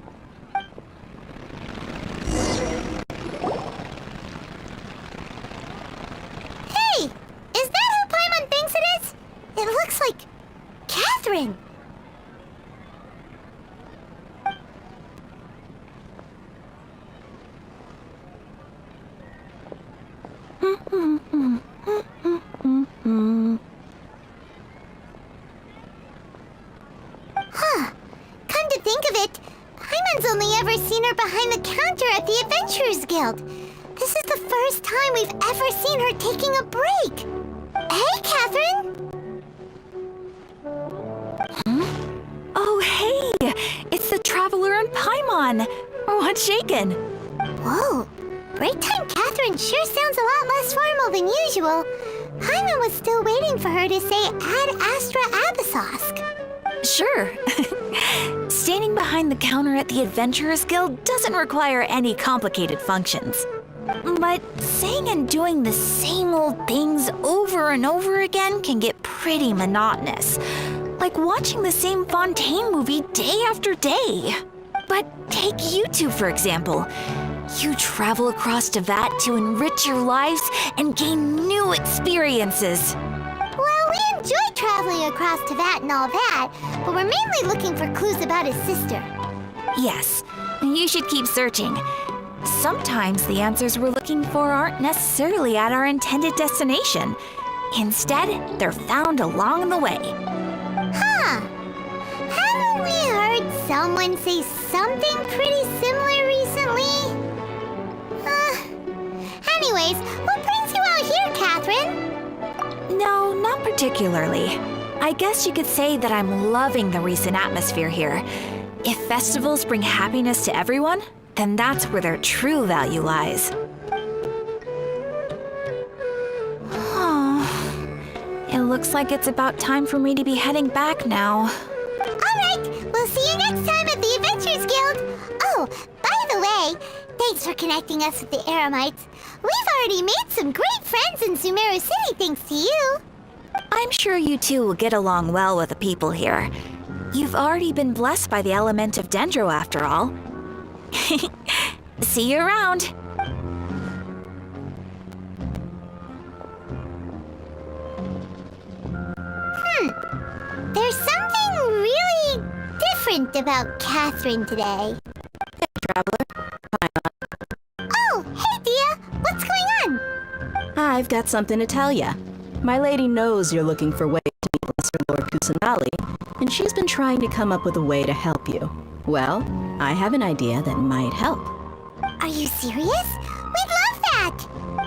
Hey! Is that who Paimon thinks it is? It looks like Catherine. Huh. Come to think of it, Paimon's only ever seen her behind the counter at the Adventurers Guild. This is the first time we've ever seen her taking a break. Hey, Catherine! Oh, hey! It's the Traveler and Paimon! What's shaken? Whoa, break time Catherine sure sounds a lot less formal than usual. Paimon was still waiting for her to say Ad Astra Abyssosque. Sure. Standing behind the counter at the Adventurers Guild doesn't require any complicated functions. But saying and doing the same old things over and over again can get pretty monotonous. Like watching the same Fontaine movie day after day. But take you two, for example. You travel across Teyvat to enrich your lives and gain new experiences. Well, we enjoy traveling across Teyvat and all that, but we're mainly looking for clues about his sister. Yes, you should keep searching. Sometimes the answers we're looking for aren't necessarily at our intended destination. Instead, they're found along the way. Huh. Haven't we heard someone say something pretty similar recently? Anyways, what brings you out here, Catherine? No, not particularly. I guess you could say that I'm loving the recent atmosphere here. If festivals bring happiness to everyone, then that's where their true value lies. It looks like it's about time for me to be heading back now. Alright, we'll see you next time at the Adventurers Guild. Oh, by the way, thanks for connecting us with the Eremites. We've already made some great friends in Sumeru City thanks to you. I'm sure you two will get along well with the people here. You've already been blessed by the element of Dendro after all. See you around. There's something really different about Catherine today. Hey, Traveler. Oh, hey, Dia. What's going on? I've got something to tell ya. My lady knows you're looking for ways to meet Lesser Lord Kusanali, and she's been trying to come up with a way to help you. Well, I have an idea that might help. Are you serious? We'd love that!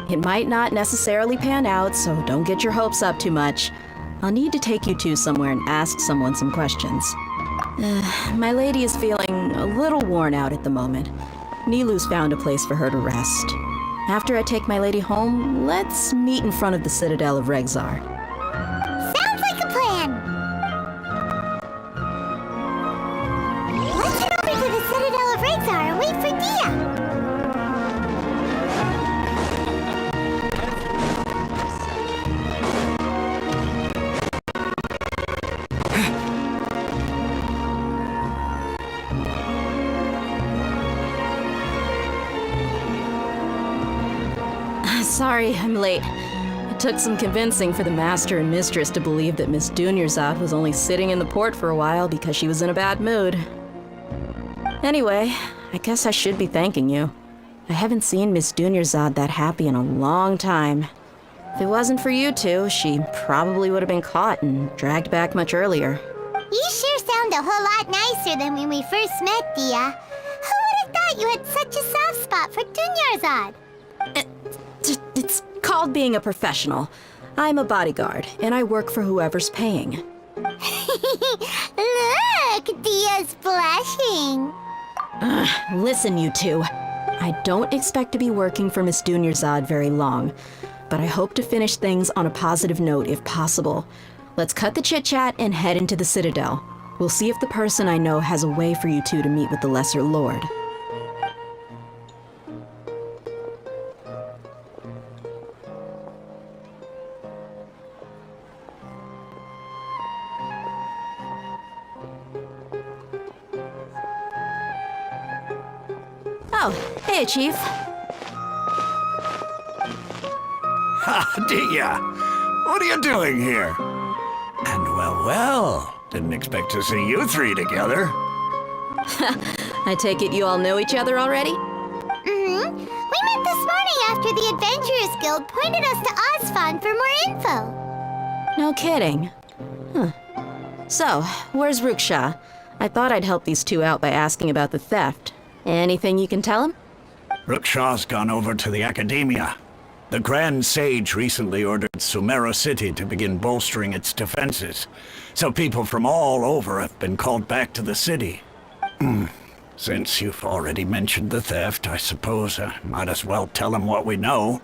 It might not necessarily pan out, so don't get your hopes up too much. I'll need to take you two somewhere and ask someone some questions. My lady is feeling a little worn out at the moment. Nilu's found a place for her to rest. After I take my lady home, let's meet in front of the Citadel of Regzar. Sounds like a plan! Let's head over to the Citadel of Regzar and wait for Dia! Sorry, I'm late. It took some convincing for the master and mistress to believe that Miss Dunyarzad was only sitting in the port for a while because she was in a bad mood. Anyway, I guess I should be thanking you. I haven't seen Miss Dunyarzad that happy in a long time. If it wasn't for you two, she probably would have been caught and dragged back much earlier. You sure sound a whole lot nicer than when we first met, Dia. Who would have thought you had such a soft spot for Dunyarzad? It's called being a professional. I'm a bodyguard, and I work for whoever's paying. Look, Dia's blushing. Listen, you two. I don't expect to be working for Miss Dunyarzad very long. but I hope to finish things on a positive note if possible. Let's cut the chit-chat and head into the Citadel. We'll see if the person I know has a way for you two to meet with the Lesser Lord. Oh, hey, Chief. Ha, Dia! What are you doing here? And well, didn't expect to see you three together. I take it you all know each other already? Mm-hmm. We met this morning after the Adventurers Guild pointed us to Osfond for more info. No kidding. Huh. So, where's Ruksha? I thought I'd help these two out by asking about the theft. Anything you can tell him? Ruksha's gone over to the Academia. The Grand Sage recently ordered Sumeru City to begin bolstering its defenses, so people from all over have been called back to the city. Since you've already mentioned the theft, I suppose I might as well tell him what we know.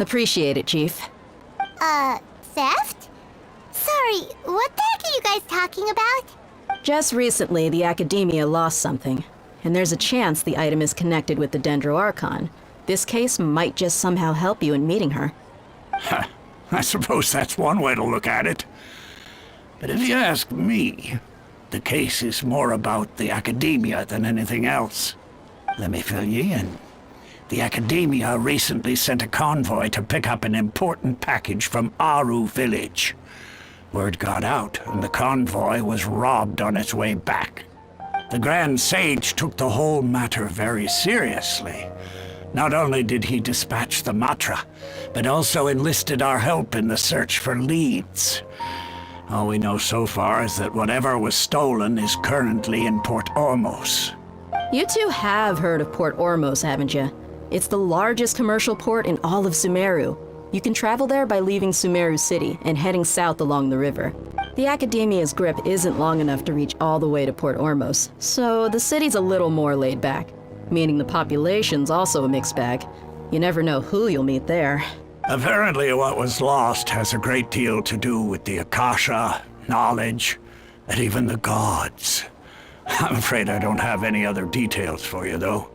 Appreciate it, Chief. Theft? Sorry, what the heck are you guys talking about? Just recently, the Academia lost something, and there's a chance the item is connected with the Dendro Archon. This case might just somehow help you in meeting her. I suppose that's one way to look at it. But if you ask me, the case is more about the Academia than anything else. Let me fill you in. The Academia recently sent a convoy to pick up an important package from Aru village. Word got out, and the convoy was robbed on its way back. The Grand Sage took the whole matter very seriously. Not only did he dispatch the Matra, but also enlisted our help in the search for leads. All we know so far is that whatever was stolen is currently in Port Ormos. You two have heard of Port Ormos, haven't you? It's the largest commercial port in all of Sumeru. You can travel there by leaving Sumeru City and heading south along the river. The Academia's grip isn't long enough to reach all the way to Port Ormos, so the city's a little more laid back. Meaning the population's also a mixed bag. You never know who you'll meet there. Apparently what was lost has a great deal to do with the Akasha, knowledge, and even the gods. I'm afraid I don't have any other details for you, though.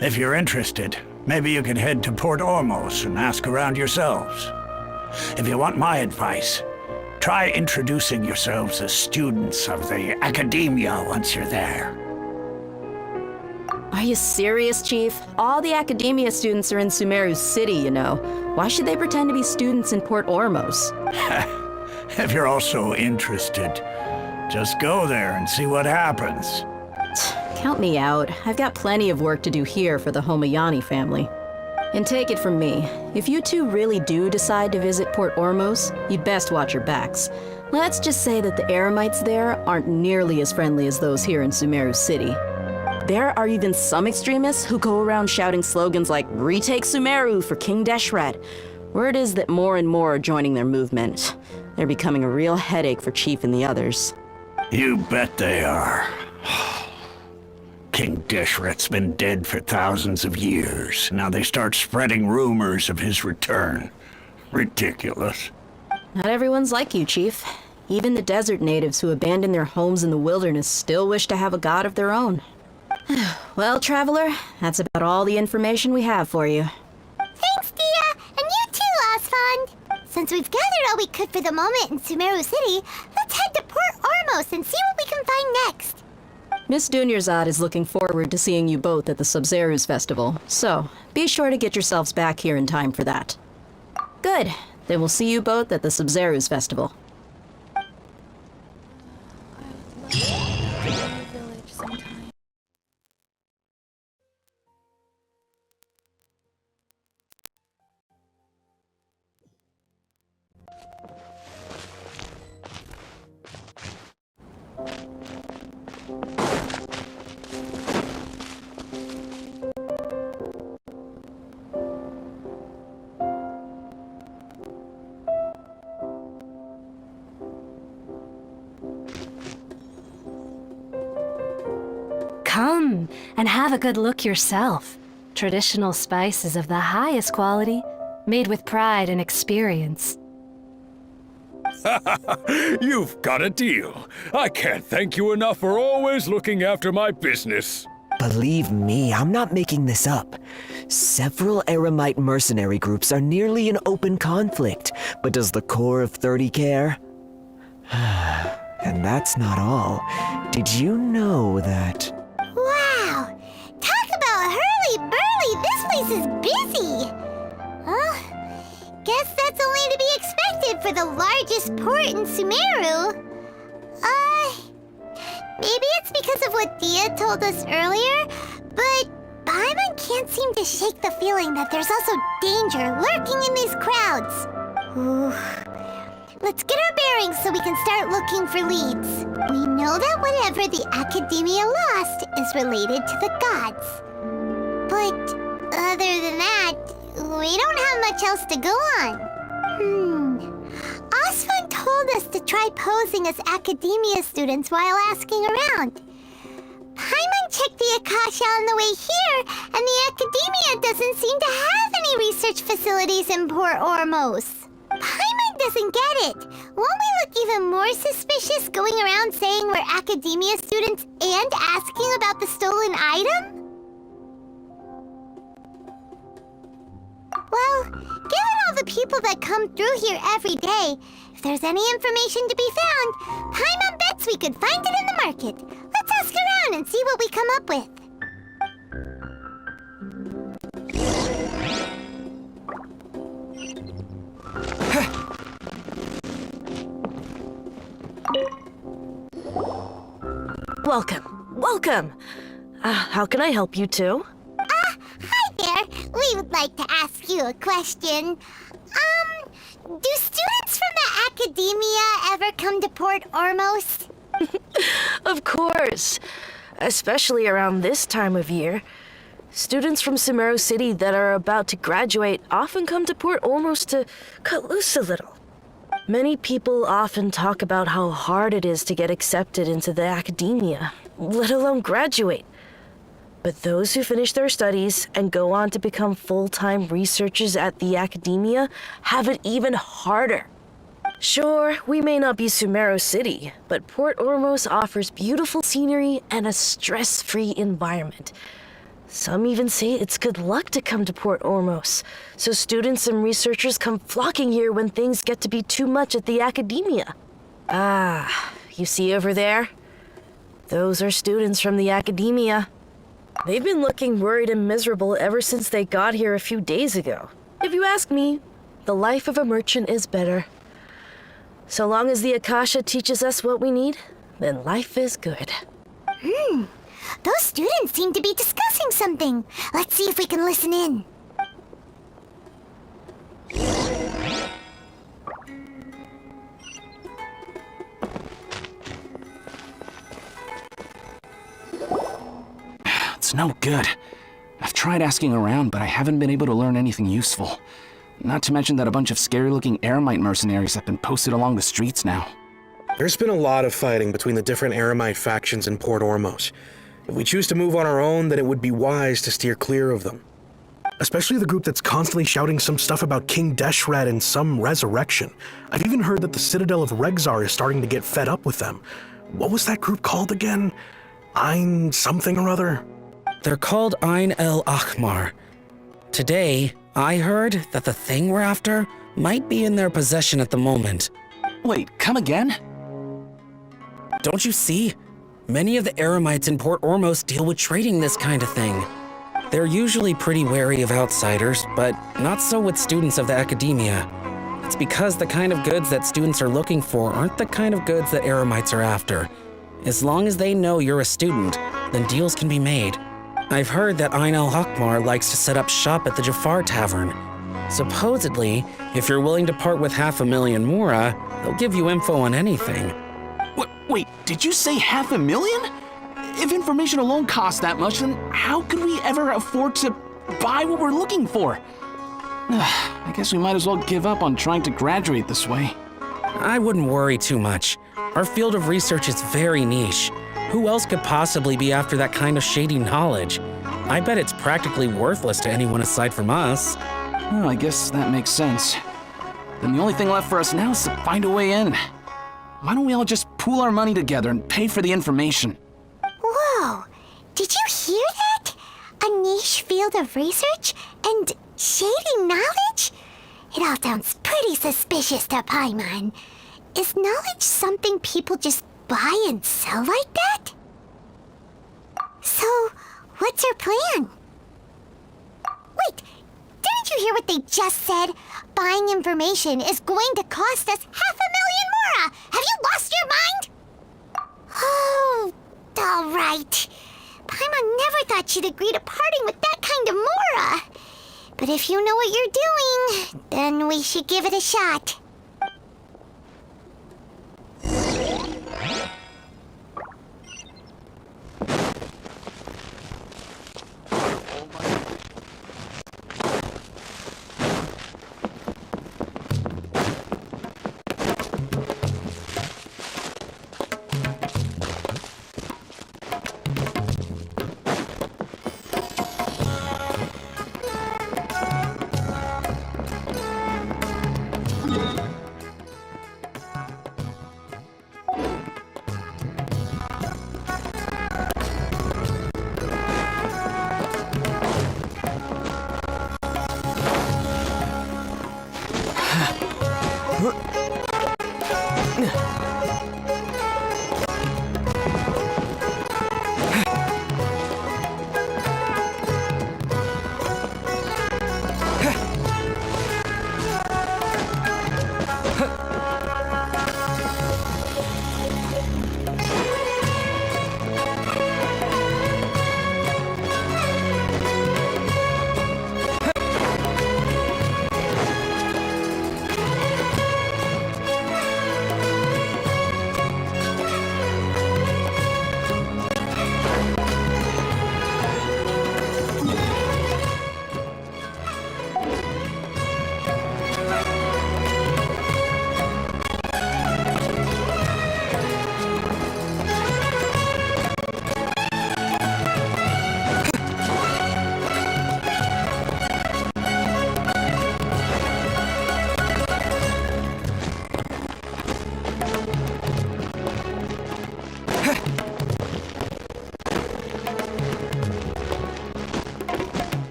If you're interested, maybe you can head to Port Ormos and ask around yourselves. If you want my advice, try introducing yourselves as students of the Academia once you're there. Are you serious, Chief? All the Academia students are in Sumeru City, you know. Why should they pretend to be students in Port Ormos? If you're also interested, just go there and see what happens. Count me out. I've got plenty of work to do here for the Homayani family. And take it from me, if you two really do decide to visit Port Ormos, you'd best watch your backs. Let's just say that the Eremites there aren't nearly as friendly as those here in Sumeru City. There are even some extremists who go around shouting slogans like, "Retake Sumeru for King Deshret." Word is that more and more are joining their movement. They're becoming a real headache for Chief and the others. You bet they are. King Deshret's been dead for thousands of years. Now they start spreading rumors of his return. Ridiculous. Not everyone's like you, Chief. Even the desert natives who abandoned their homes in the wilderness still wish to have a god of their own. Well, Traveler, that's about all the information we have for you. Thanks, Dia! And you too, Osfond! Since we've gathered all we could for the moment in Sumeru City, let's head to Port Ormos and see what we can find next. Miss Dunyarzad is looking forward to seeing you both at the Sub-Zerus Festival, so be sure to get yourselves back here in time for that. Good. Then we'll see you both at the Sub-Zerus Festival. Come and have a good look yourself. Traditional spices of the highest quality, made with pride and experience. You've got a deal. I can't thank you enough for always looking after my business. Believe me, I'm not making this up. Several Eremite mercenary groups are nearly in open conflict, but does the Corps of 30 care? And that's not all. Did you know that... Wow! Talk about hurly-burly! This place is busy! Guess that's only to be expected for the largest port in Sumeru. Maybe it's because of what Dia told us earlier, but Paimon can't seem to shake the feeling that there's also danger lurking in these crowds. Ooh. Let's get our bearings so we can start looking for leads. We know that whatever the Academia lost is related to the gods. But other than that, we don't have much else to go on. Osfun told us to try posing as Academia students while asking around. Paimon checked the Akasha on the way here, and the Academia doesn't seem to have any research facilities in Port Ormos. Paimon doesn't get it. Won't we look even more suspicious going around saying we're Academia students and asking about the stolen item? Well, given all the people that come through here every day, if there's any information to be found, Paimon bets we could find it in the market. Let's ask around and see what we come up with. Welcome. How can I help you two? Hi there. We would like to ask you a question. Do students from the Academia ever come to Port Ormos? Of course. Especially around this time of year. Students from Sumeru City that are about to graduate often come to Port Ormos to cut loose a little. Many people often talk about how hard it is to get accepted into the Academia, let alone graduate. But those who finish their studies and go on to become full-time researchers at the Academia have it even harder. Sure, we may not be Sumeru City, but Port Ormos offers beautiful scenery and a stress-free environment. Some even say it's good luck to come to Port Ormos, so students and researchers come flocking here when things get to be too much at the Academia. You see over there? Those are students from the Academia. They've been looking worried and miserable ever since they got here a few days ago. If you ask me, the life of a merchant is better. So long as the Akasha teaches us what we need, then life is good. Those students seem to be discussing something. Let's see if we can listen in. It's no good. I've tried asking around, but I haven't been able to learn anything useful. Not to mention that a bunch of scary-looking Eremite mercenaries have been posted along the streets now. There's been a lot of fighting between the different Eremite factions in Port Ormos. If we choose to move on our own, then it would be wise to steer clear of them. Especially the group that's constantly shouting some stuff about King Deshret and some resurrection. I've even heard that the Citadel of Regzar is starting to get fed up with them. What was that group called again? Ein something or other? They're called Ein El Akhmar. Today, I heard that the thing we're after might be in their possession at the moment. Wait, come again? Don't you see? Many of the Eremites in Port Ormos deal with trading this kind of thing. They're usually pretty wary of outsiders, but not so with students of the Academia. It's because the kind of goods that students are looking for aren't the kind of goods that Eremites are after. As long as they know you're a student, then deals can be made. I've heard that Ein El Akhmar likes to set up shop at the Jafar Tavern. Supposedly, if you're willing to part with 500,000 Mora, they'll give you info on anything. Wait, did you say 500,000? If information alone costs that much, then how could we ever afford to buy what we're looking for? I guess we might as well give up on trying to graduate this way. I wouldn't worry too much. Our field of research is very niche. Who else could possibly be after that kind of shady knowledge? I bet it's practically worthless to anyone aside from us. Well, I guess that makes sense. Then the only thing left for us now is to find a way in. Why don't we all just pool our money together and pay for the information? Whoa! Did you hear that? A niche field of research and shady knowledge? It all sounds pretty suspicious to Paimon. Is knowledge something people just buy and sell like that? So, what's your plan? Wait, didn't you hear what they just said? Buying information is going to cost us 500,000 mora! Have you lost your mind? Oh, all right. Paimon never thought she'd agree to parting with that kind of mora. But if you know what you're doing, then we should give it a shot.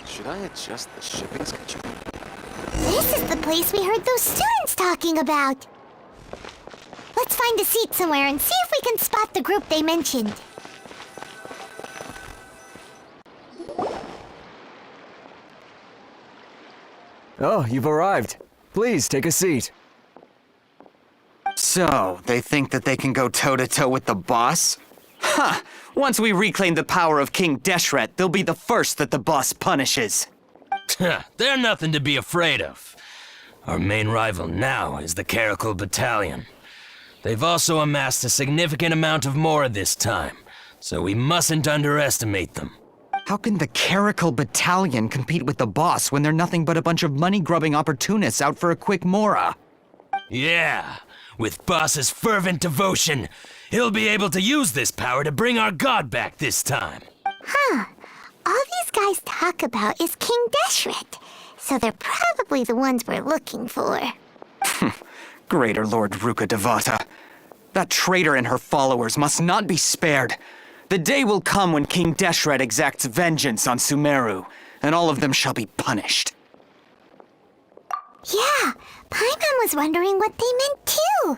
Should I adjust the shipping schedule? This is the place we heard those students talking about. Let's find a seat somewhere and see if we can spot the group they mentioned. Oh, you've arrived. Please, take a seat. So, they think that they can go toe-to-toe with the boss? Huh! Once we reclaim the power of King Deshret, they'll be the first that the boss punishes. They're nothing to be afraid of. Our main rival now is the Caracal Battalion. They've also amassed a significant amount of mora this time, so we mustn't underestimate them. How can the Caracal Battalion compete with the boss when they're nothing but a bunch of money-grubbing opportunists out for a quick mora? Yeah, with boss's fervent devotion, he'll be able to use this power to bring our god back this time. Huh. All these guys talk about is King Deshret, so they're probably the ones we're looking for. Greater Lord Ruka Devata. That traitor and her followers must not be spared. The day will come when King Deshret exacts vengeance on Sumeru, and all of them shall be punished. Yeah, Paimon was wondering what they meant too.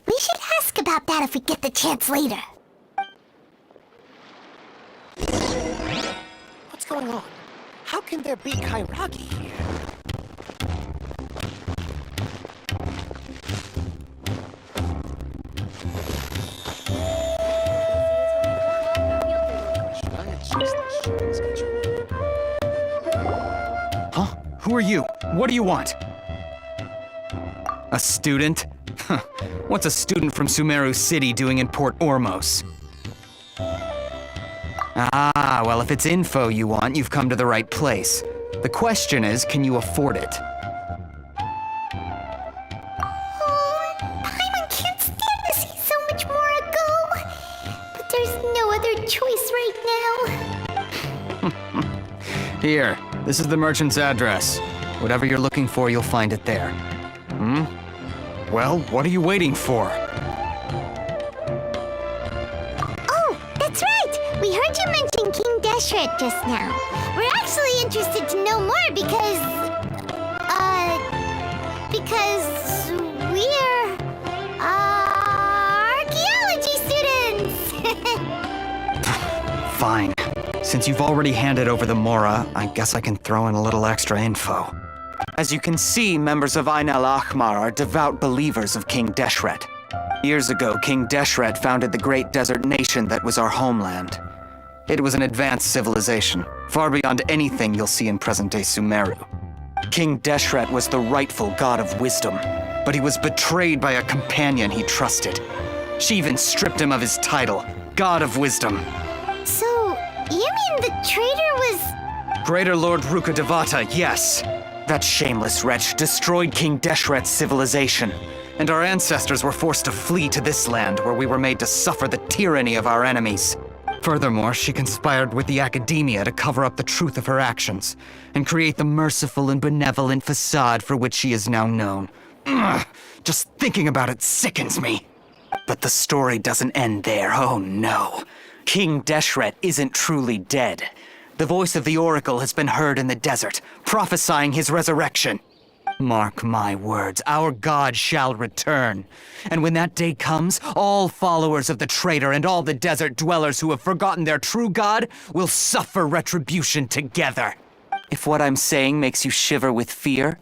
We should ask about that if we get the chance later. What's going on? How can there be Kairagi here? Huh? Who are you? What do you want? A student? Huh. What's a student from Sumeru City doing in Port Ormos? Ah, well, if it's info you want, you've come to the right place. The question is, can you afford it? Paimon can't stand to see so much choice right now. Here, this is the merchant's address. Whatever you're looking for, you'll find it there. Well, what are you waiting for? Oh, that's right! We heard you mention King Deshret just now. We're actually interested to know more because we're, archaeology students! Fine. Since you've already handed over the Mora, I guess I can throw in a little extra info. As you can see, members of Ain al-Ahmar are devout believers of King Deshret. Years ago, King Deshret founded the great desert nation that was our homeland. It was an advanced civilization, far beyond anything you'll see in present-day Sumeru. King Deshret was the rightful god of wisdom, but he was betrayed by a companion he trusted. She even stripped him of his title, God of Wisdom. So, you mean the traitor was... Greater Lord Ruka Devata, yes. That shameless wretch destroyed King Deshret's civilization, and our ancestors were forced to flee to this land where we were made to suffer the tyranny of our enemies. Furthermore, she conspired with the Academia to cover up the truth of her actions, and create the merciful and benevolent facade for which she is now known. Ugh, just thinking about it sickens me. But the story doesn't end there, oh no. King Deshret isn't truly dead. The voice of the Oracle has been heard in the desert, prophesying his resurrection. Mark my words, our god shall return. And when that day comes, all followers of the traitor and all the desert dwellers who have forgotten their true god will suffer retribution together. If what I'm saying makes you shiver with fear,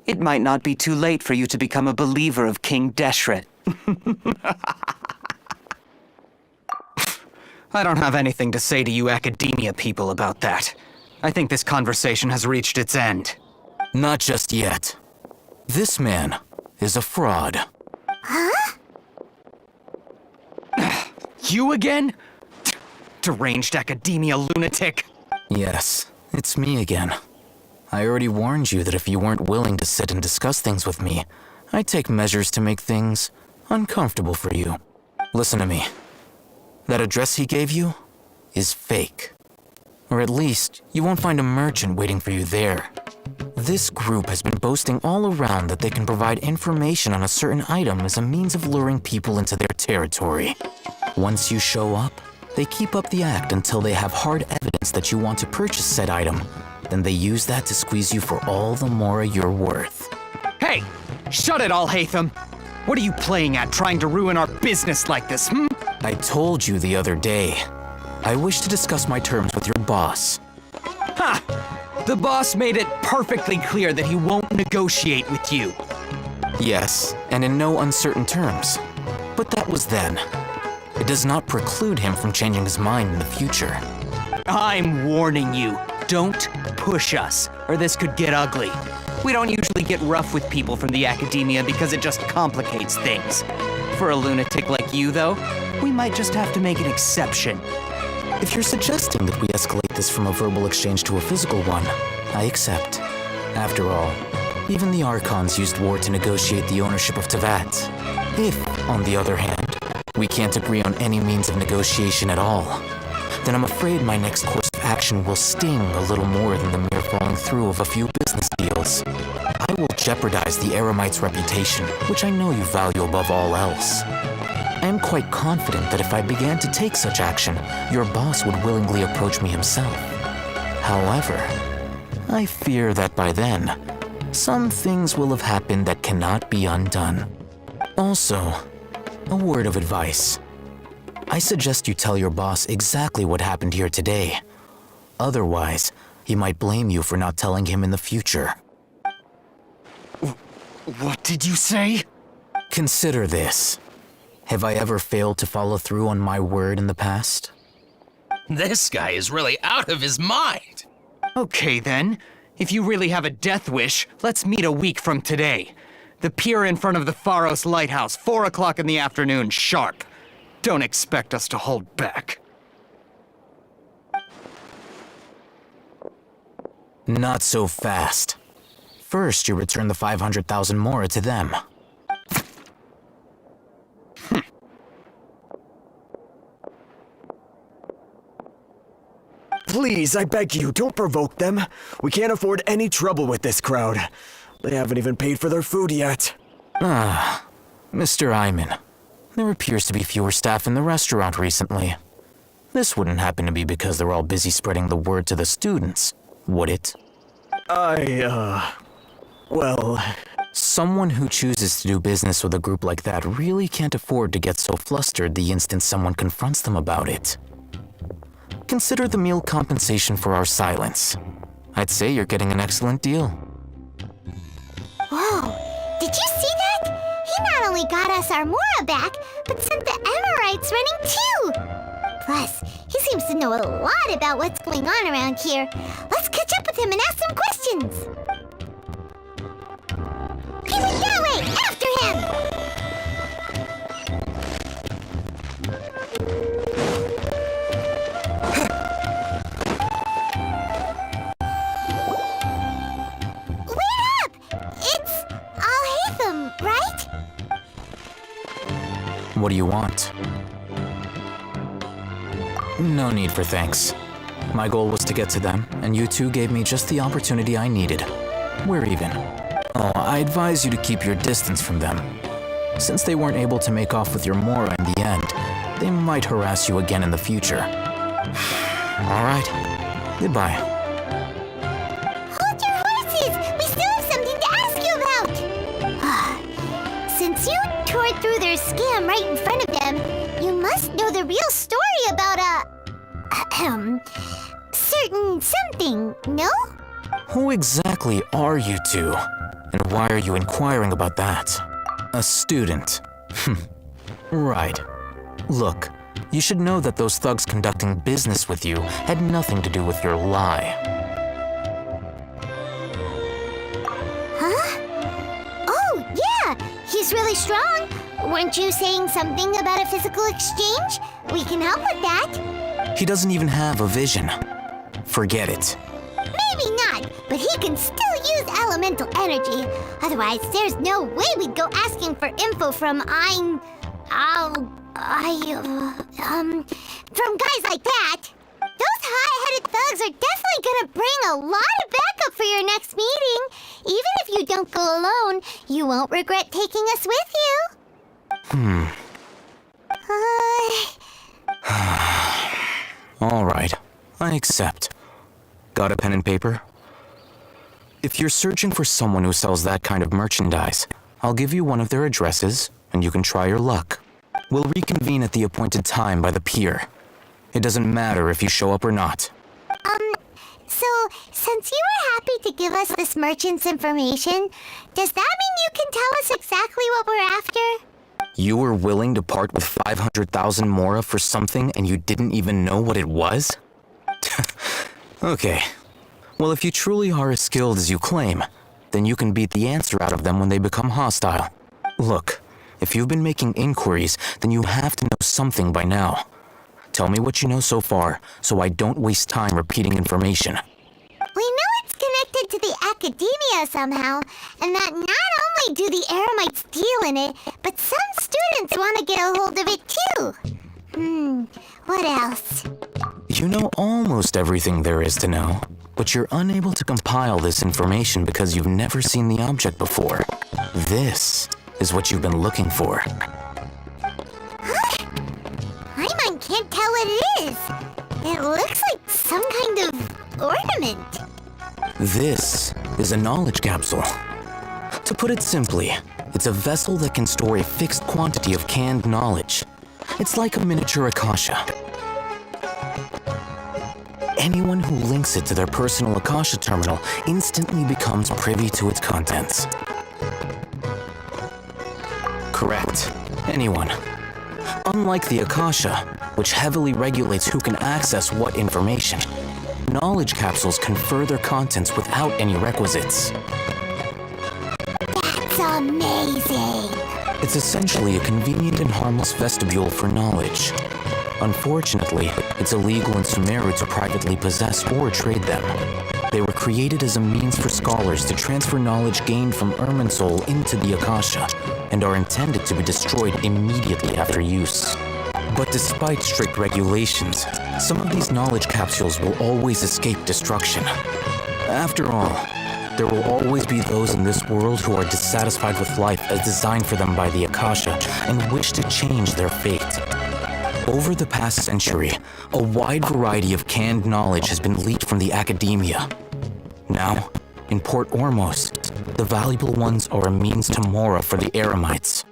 it might not be too late for you to become a believer of King Deshret. I don't have anything to say to you Academia people about that. I think this conversation has reached its end. Not just yet. This man is a fraud. Huh? You again? Deranged Academia lunatic? Yes, it's me again. I already warned you that if you weren't willing to sit and discuss things with me, I'd take measures to make things uncomfortable for you. Listen to me. That address he gave you is fake. Or at least, you won't find a merchant waiting for you there. This group has been boasting all around that they can provide information on a certain item as a means of luring people into their territory. Once you show up, they keep up the act until they have hard evidence that you want to purchase said item. Then they use that to squeeze you for all the more you're worth. Hey! Shut it all, Hatham! What are you playing at, trying to ruin our business like this, I told you the other day. I wish to discuss my terms with your boss. Ha! The boss made it perfectly clear that he won't negotiate with you. Yes, and in no uncertain terms. But that was then. It does not preclude him from changing his mind in the future. I'm warning you, don't push us, or this could get ugly. We don't usually get rough with people from the Academia because it just complicates things. For a lunatic like you, though, we might just have to make an exception. If you're suggesting that we escalate this from a verbal exchange to a physical one, I accept. After all, even the Archons used war to negotiate the ownership of Teyvat. If, on the other hand, we can't agree on any means of negotiation at all, then I'm afraid my next course of action will sting a little more than the mere following through of a few business deals. I will jeopardize the Eremite's reputation, which I know you value above all else. I am quite confident that if I began to take such action, your boss would willingly approach me himself. However, I fear that by then, some things will have happened that cannot be undone. Also, a word of advice. I suggest you tell your boss exactly what happened here today. Otherwise, he might blame you for not telling him in the future. What did you say? Consider this. Have I ever failed to follow through on my word in the past? This guy is really out of his mind. Okay then. If you really have a death wish, let's meet a week from today. The pier in front of the Pharos Lighthouse, 4 o'clock in the afternoon, sharp. Don't expect us to hold back. Not so fast. First, you return the 500,000 Mora to them. Please, I beg you, don't provoke them. We can't afford any trouble with this crowd. They haven't even paid for their food yet. Ah, Mr. Iman. There appears to be fewer staff in the restaurant recently. This wouldn't happen to be because they're all busy spreading the word to the students, would it? Well... Someone who chooses to do business with a group like that really can't afford to get so flustered the instant someone confronts them about it. Consider the meal compensation for our silence. I'd say you're getting an excellent deal. Whoa, did you see that? He not only got us our Mora back, but sent the Amorites running too! Plus, he seems to know a lot about what's going on around here. Let's catch up with him and ask some questions! He went that way! After him! Wait up! It's Al-Haytham, right? What do you want? No need for thanks. My goal was to get to them, and you two gave me just the opportunity I needed. We're even. Oh, I advise you to keep your distance from them. Since they weren't able to make off with your Mora in the end, they might harass you again in the future. All right. Goodbye. Hold your horses! We still have something to ask you about! Since you tore through their scam right in front of them, you must know the real story about certain something, no? Who exactly are you two? And why are you inquiring about that? A student. Right. Look, you should know that those thugs conducting business with you had nothing to do with your lie. Huh? Oh, yeah! He's really strong! Weren't you saying something about a physical exchange? We can help with that. He doesn't even have a vision. Forget it. Maybe not, but he can still use elemental energy. Otherwise, there's no way we'd go asking for info from from guys like that. Those hot-headed thugs are definitely gonna bring a lot of backup for your next meeting. Even if you don't go alone, you won't regret taking us with you. All right, I accept. Got a pen and paper? If you're searching for someone who sells that kind of merchandise, I'll give you one of their addresses, and you can try your luck. We'll reconvene at the appointed time by the pier. It doesn't matter if you show up or not. So, since you were happy to give us this merchant's information, does that mean you can tell us exactly what we're after? You were willing to part with 500,000 Mora for something and you didn't even know what it was? Okay. Well, if you truly are as skilled as you claim, then you can beat the answer out of them when they become hostile. Look, if you've been making inquiries, then you have to know something by now. Tell me what you know so far, so I don't waste time repeating information. We know it's connected to the Academia somehow, and that not only do the Eremites deal in it, but some students want to get a hold of it too. What else? You know almost everything there is to know, but you're unable to compile this information because you've never seen the object before. This is what you've been looking for. Huh? Paimon can't tell what it is. It looks like some kind of ornament. This is a knowledge capsule. To put it simply, it's a vessel that can store a fixed quantity of canned knowledge. It's like a miniature Akasha. Anyone who links it to their personal Akasha terminal instantly becomes privy to its contents. Correct. Anyone. Unlike the Akasha, which heavily regulates who can access what information, knowledge capsules confer their contents without any requisites. That's amazing! It's essentially a convenient and harmless vestibule for knowledge. Unfortunately, it's illegal in Sumeru to privately possess or trade them. They were created as a means for scholars to transfer knowledge gained from Irminsul into the Akasha, and are intended to be destroyed immediately after use. But despite strict regulations, some of these knowledge capsules will always escape destruction. After all, there will always be those in this world who are dissatisfied with life as designed for them by the Akasha and wish to change their fate. Over the past century, a wide variety of canned knowledge has been leaked from the academia. Now, in Port Ormos, the valuable ones are a means to mora for the Eremites.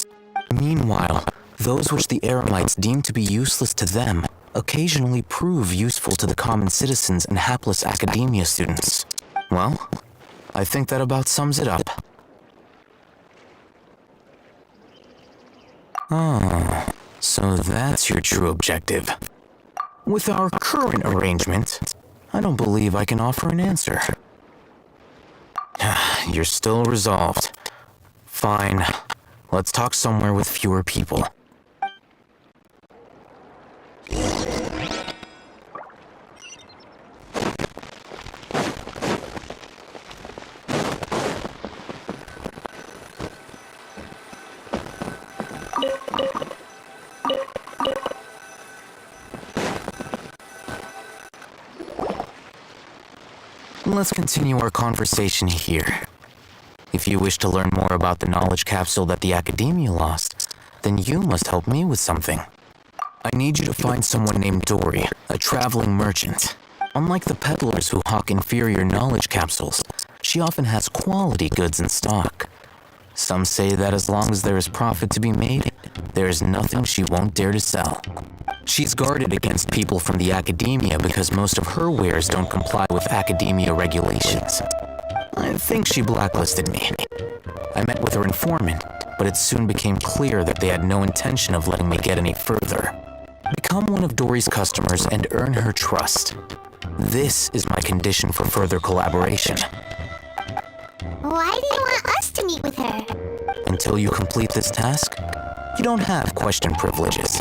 Meanwhile, those which the Eremites deem to be useless to them occasionally prove useful to the common citizens and hapless academia students. Well, I think that about sums it up. Ah, so that's your true objective. With our current arrangement, I don't believe I can offer an answer. You're still resolved. Fine. Let's talk somewhere with fewer people. Let's continue our conversation here. If you wish to learn more about the knowledge capsule that the Academia lost, then you must help me with something. I need you to find someone named Dory, a traveling merchant. Unlike the peddlers who hawk inferior knowledge capsules, she often has quality goods in stock. Some say that as long as there is profit to be made, there is nothing she won't dare to sell. She's guarded against people from the Academia because most of her wares don't comply with Academia regulations. I think she blacklisted me. I met with her informant, but it soon became clear that they had no intention of letting me get any further. Become one of Dory's customers and earn her trust. This is my condition for further collaboration. Why do you want us to meet with her? Until you complete this task, you don't have question privileges.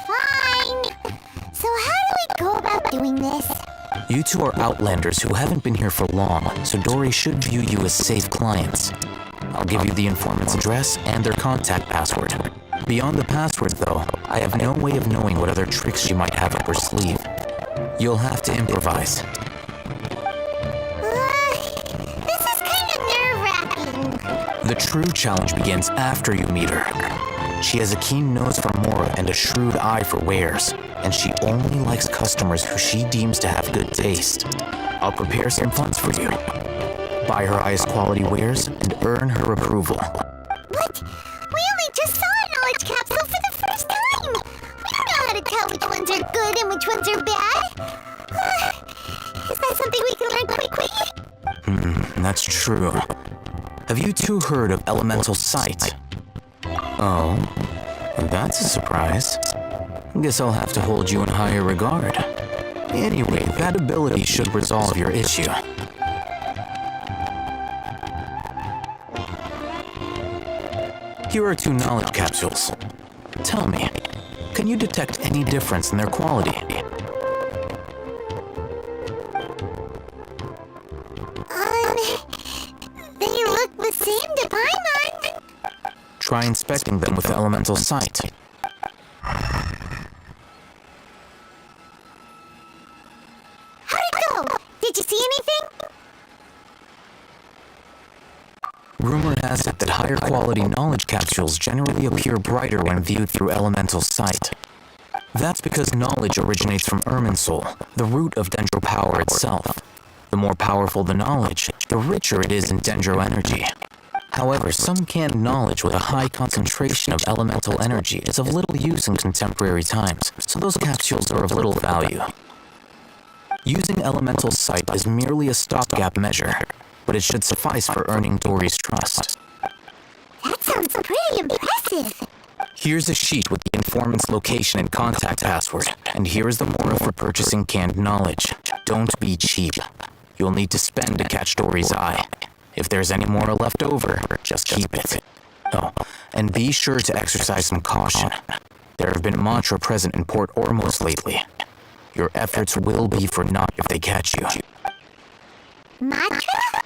Fine. So how do we go about doing this? You two are outlanders who haven't been here for long, so Dory should view you as safe clients. I'll give you the informant's address and their contact password. Beyond the password, though, I have no way of knowing what other tricks she might have up her sleeve. You'll have to improvise. This is kind of nerve-wracking. The true challenge begins after you meet her. She has a keen nose for mora and a shrewd eye for wares, and she only likes customers who she deems to have good taste. I'll prepare some funds for you. Buy her highest quality wares and earn her approval. What? We only just saw a knowledge capsule for the first time! We don't know how to tell which ones are good and which ones are bad! Is that something we can learn quickly? That's true. Have you two heard of elemental sight? Oh, that's a surprise. Guess I'll have to hold you in higher regard. Anyway, that ability should resolve your issue. Here are 2 knowledge capsules. Tell me, can you detect any difference in their quality? They look the same to Paimon. Try inspecting them with elemental sight. How'd it go? Did you see anything? Rumor has it that higher quality knowledge capsules generally appear brighter when viewed through elemental sight. That's because knowledge originates from Irminsul, the root of Dendro power itself. The more powerful the knowledge, the richer it is in Dendro energy. However, some canned knowledge with a high concentration of elemental energy is of little use in contemporary times, so those capsules are of little value. Using elemental sight is merely a stopgap measure, but it should suffice for earning Dory's trust. That sounds pretty impressive. Here's a sheet with the informant's location and contact password, and here is the moral for purchasing canned knowledge. Don't be cheap. You'll need to spend to catch Dory's eye. If there's any more left over, just keep it. Oh, and be sure to exercise some caution. There have been mantra present in Port Ormos lately. Your efforts will be for naught if they catch you. Mantra?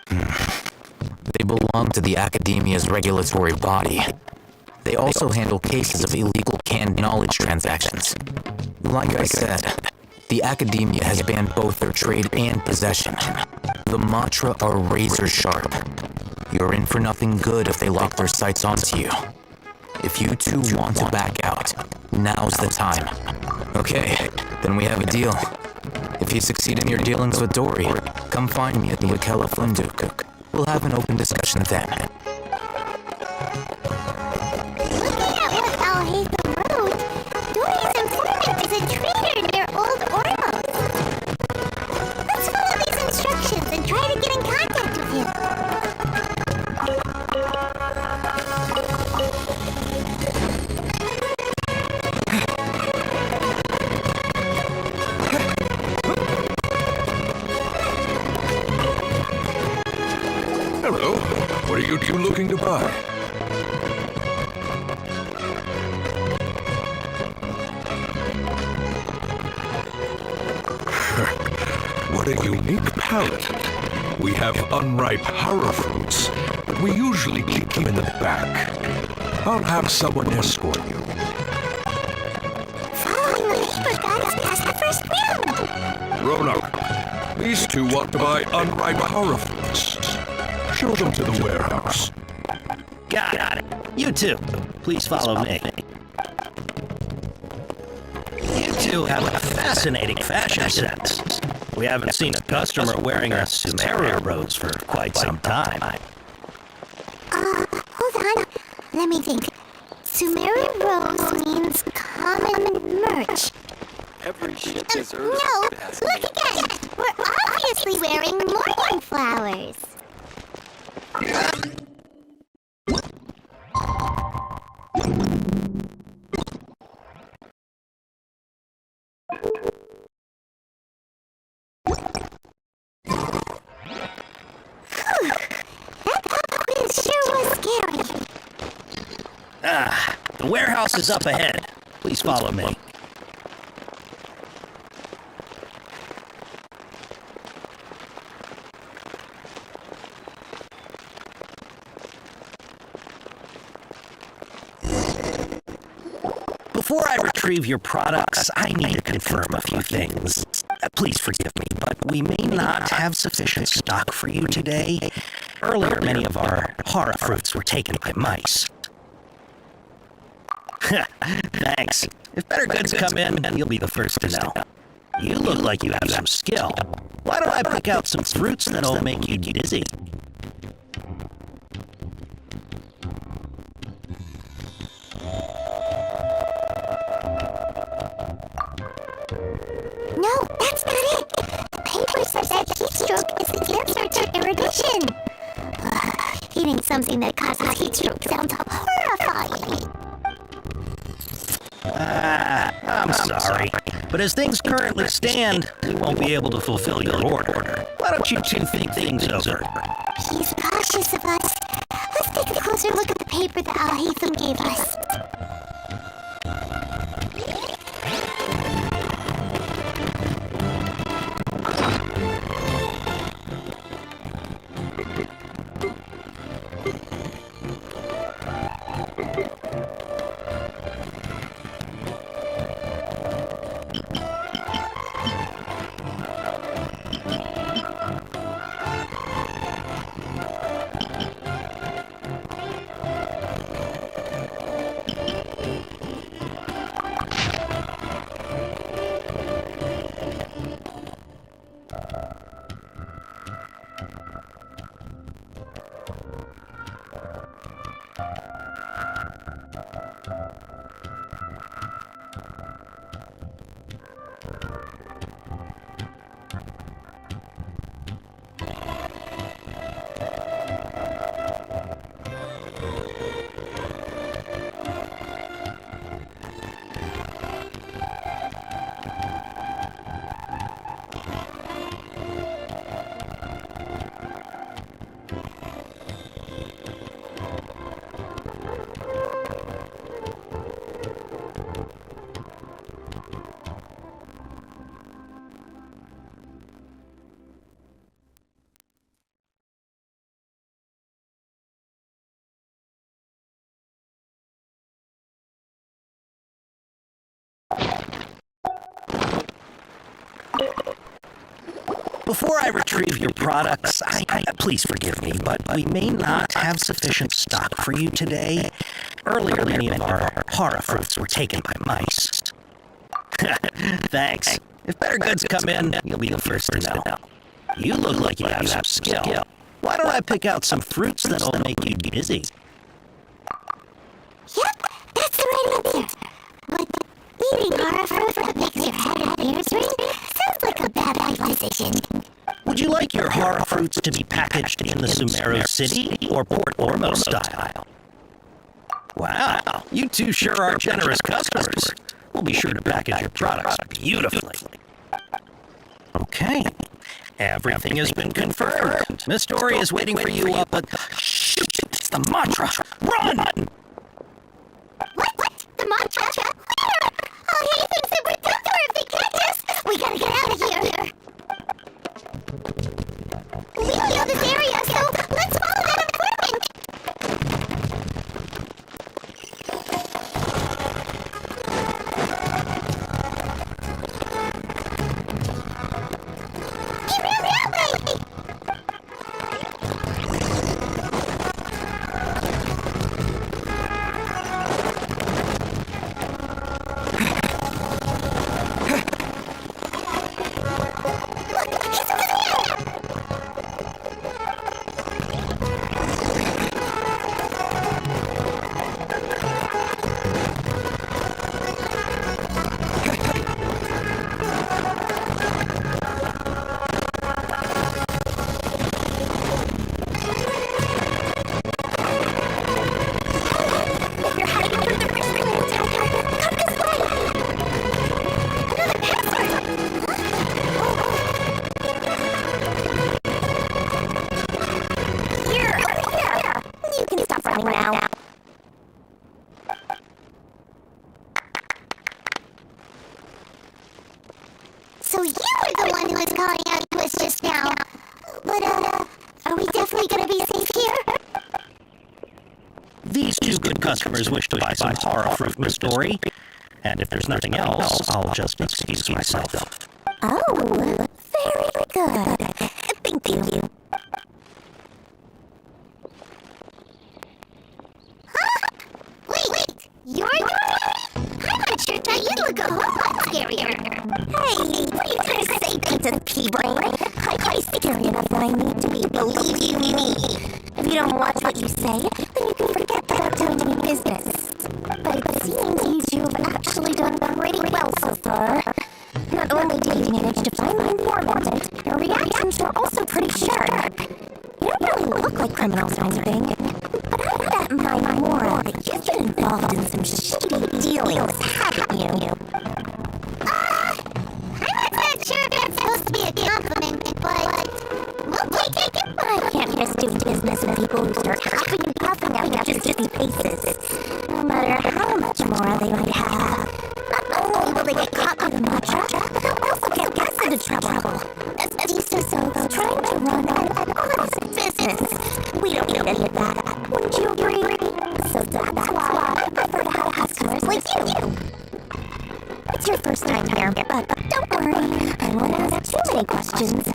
They belong to the Academia's regulatory body. They also handle cases of illegal canned knowledge transactions. Like I said, the Academia has banned both their trade and possession. The mantra are razor sharp. You're in for nothing good if they lock their sights onto you. If you two want to back out, now's the time. Okay, then we have a deal. If you succeed in your dealings with Dory, come find me at the Wakela Funduk. We'll have an open discussion then. Looking at what Al-Haytham wrote, Dory's informant is a traitor near Old Ormos. Let's follow these instructions and try to get in contact with him. Hello. What are you two looking to buy? What a unique palette. We have unripe horror fruits, but we usually keep them in the back. I'll have someone escort you. Following the paper got us past the first round. Roanoke, these two want to buy unripe horror fruits. Show them to the warehouse. Got it. You two, please follow me. You two have a fascinating fashion sense. We haven't seen a customer wearing a Sumeru rose for quite some time. Hold on. Let me think. Sumeru rose means common merch. Every ship deserves No, look again. We're obviously wearing morning flowers. The warehouse is up ahead. Please follow me. Before I retrieve your products, I need to confirm a few things. Please forgive me, but we may not have sufficient stock for you today. Earlier, many of our horror fruits were taken by mice. Thanks. If better goods come in, you'll be the first to know. You look like you have some skill. Why don't I pick out some fruits that'll make you dizzy? No, that's not it. The paper says that heat stroke is the answer to erudition. Eating something that causes heat stroke sounds horrifying. I'm sorry, but as things currently stand, we won't be able to fulfill your order. Why don't you two think things over? He's cautious of us. Let's take a closer look at the paper that Al-Haytham gave us. Before I retrieve your products, please forgive me, but we may not have sufficient stock for you today. Earlier, many of our horror fruits were taken by mice. Thanks. If better goods come in, you'll be the first to know. You look like you have some skill. Why don't I pick out some fruits that'll make you dizzy? Yep, that's the right answer. But eating horror fruit that makes your head and ears ring sounds like a bad decision. Would you like your horror fruits to be packaged in the Sumeru City or Port Ormo style? Wow, you two sure are generous customers. We'll be sure to package your products beautifully. Okay, everything has been confirmed. Miss Dory is waiting for you up at... Shoot, it's the mantra! Run! What? The mantra? Where? Oh, he thinks that we're done for if they catch us. We gotta get out of here. We know this area, so let's follow that informant. He ran that way. So you were the one who was calling out to us just now. But, are we definitely gonna be safe here? These two good customers wish to buy some horror fruit, Miss Dory. And if there's nothing else, I'll just excuse myself. Oh, very good. Thank you. Huh? Wait, you're Dory? I'm not sure that you look a whole lot scarier. Hey, what are you trying to say, Princess P-Brain? I'm scary enough that I need to be, believe you me. If you don't watch what you say, then you can forget that I'm doing any business. But it seems you have actually done pretty well so far. Not only did you manage to find my informant, your reactions were also pretty sharp. You don't really look like criminals or anything, but I bet my Mora that you've been involved in some shady dealings, haven't you? I'm not sure if that's supposed to be a compliment, but we'll take it. I can't just do business with people who start huffing and puffing out just dizzy faces, no matter how much more they might have. Not only will they get caught by the mantra, but they'll also get us into trouble. As used so trying to run an honest business. We don't need any of that. Wouldn't you agree? So that's why I prefer to have customers like you. It's your first time here, but don't worry, I won't ask too many questions.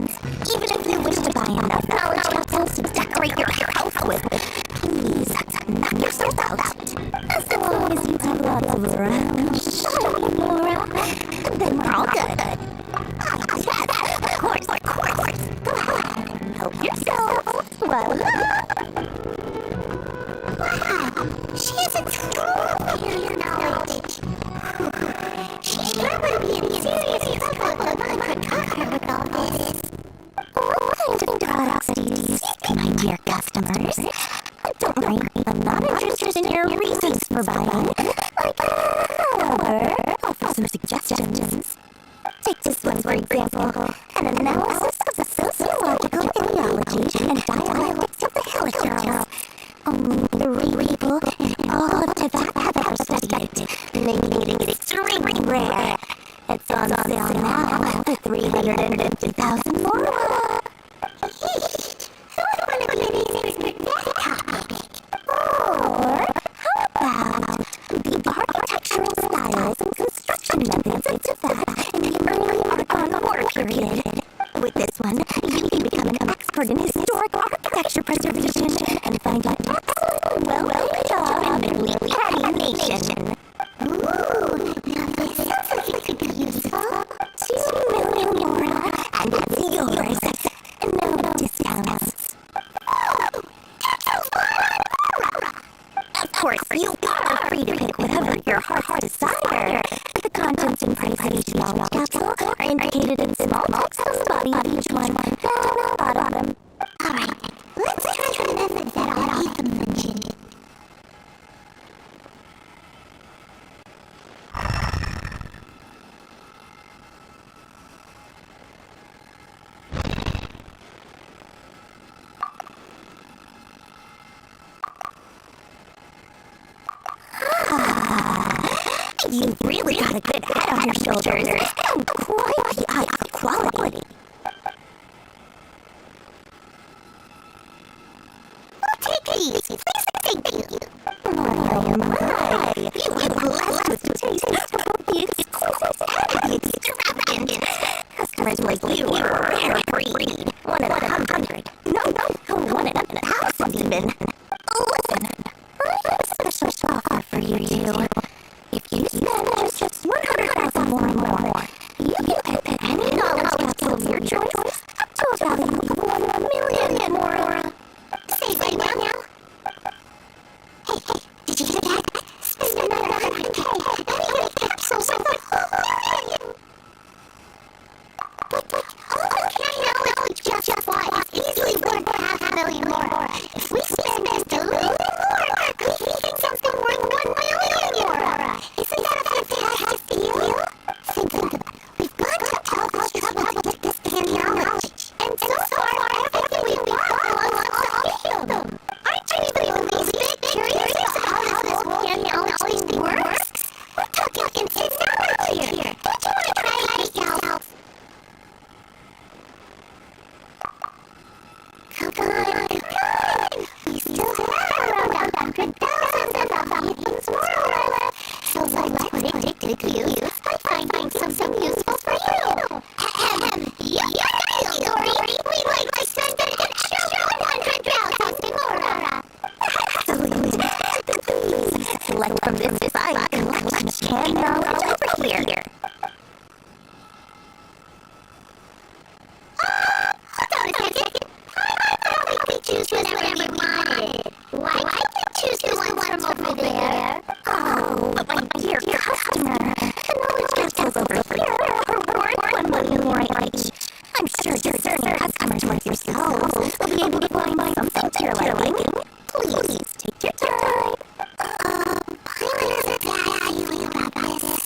Even if you wish to buy enough knowledge capsules to decorate your house with, please knock yourself out. As long as you have lots of around, show me Laura, then we're all good. Yes, of course. Go ahead, help yourself. Voila! Wow, she has extraordinary knowledge. She's probably in serious trouble if I could trust her with all this. What kind of products do you seek, my dear customers? Don't worry, I'm not interested in your reasons for buying. However, offer some suggestions. Take this one, for example, an analysis of the sociological ideology and dialectics of the Helicarls. Only 3 people in all of Tibet have ever studied it, making it extremely rare. It's on sale now for 350,000 more. Who would want to be an expert for that topic? Or how about the architectural styles and construction methods of Tibet in the early Archon War period? architecture preservation and find out good job in nation. Ooh, now this sounds like it could be useful. 2 million more, and it's yours. No discounts. Of course, you are free to pick whatever your heart desires. The contents and price of each knowledge capsule are indicated in small text on the body of each one, down the bottom. Alright, let's try the method that I mentioned. You've really got a good head on your shoulders, and quite the eye of quality. Well, take these, please, thank you. My, you are blessed with the taste of the exquisite and the extravagant. Customers like you are a rare breed, 1 in 100. No, 1 in 1,000 even. Listen, I have a special offer for you two. If you spend just 100,000 more, you can pick any knowledge capsule of your choice up to a value of 1 million more. Say right now. Hey, did you hear that? Spend another 100K, any capsules worth a whole million. But all the knowledge just flies easily worth $500,000 more. If we spend just a little more, we can get something worth 1 million more. Isn't that a fantastic deal? Think about it. We've gone to all this trouble to get this damn knowledge. And so far, everything we bought belongs to all of them. Aren't you even the least bit curious about how this whole damn knowledge thing works? We're talking insane knowledge here. Don't you want to try it yourself? Come on. We still have around 100,000 of things more. So let's put it to good use by finding something useful for you. Yeah, Dory. We'd like to spend an extra 100,000 more. Absolutely. Please select from this fine collection of knowledge over here. Hold on a second. I could choose whatever we wanted. Why can't you choose the one from over there? Oh, but my dear customer, the knowledge capsules over here are worth 1 million more each. I'm sure your certain customers like yourselves will be able to find something to your liking. Please take your time. Pilot is a bad idea about this.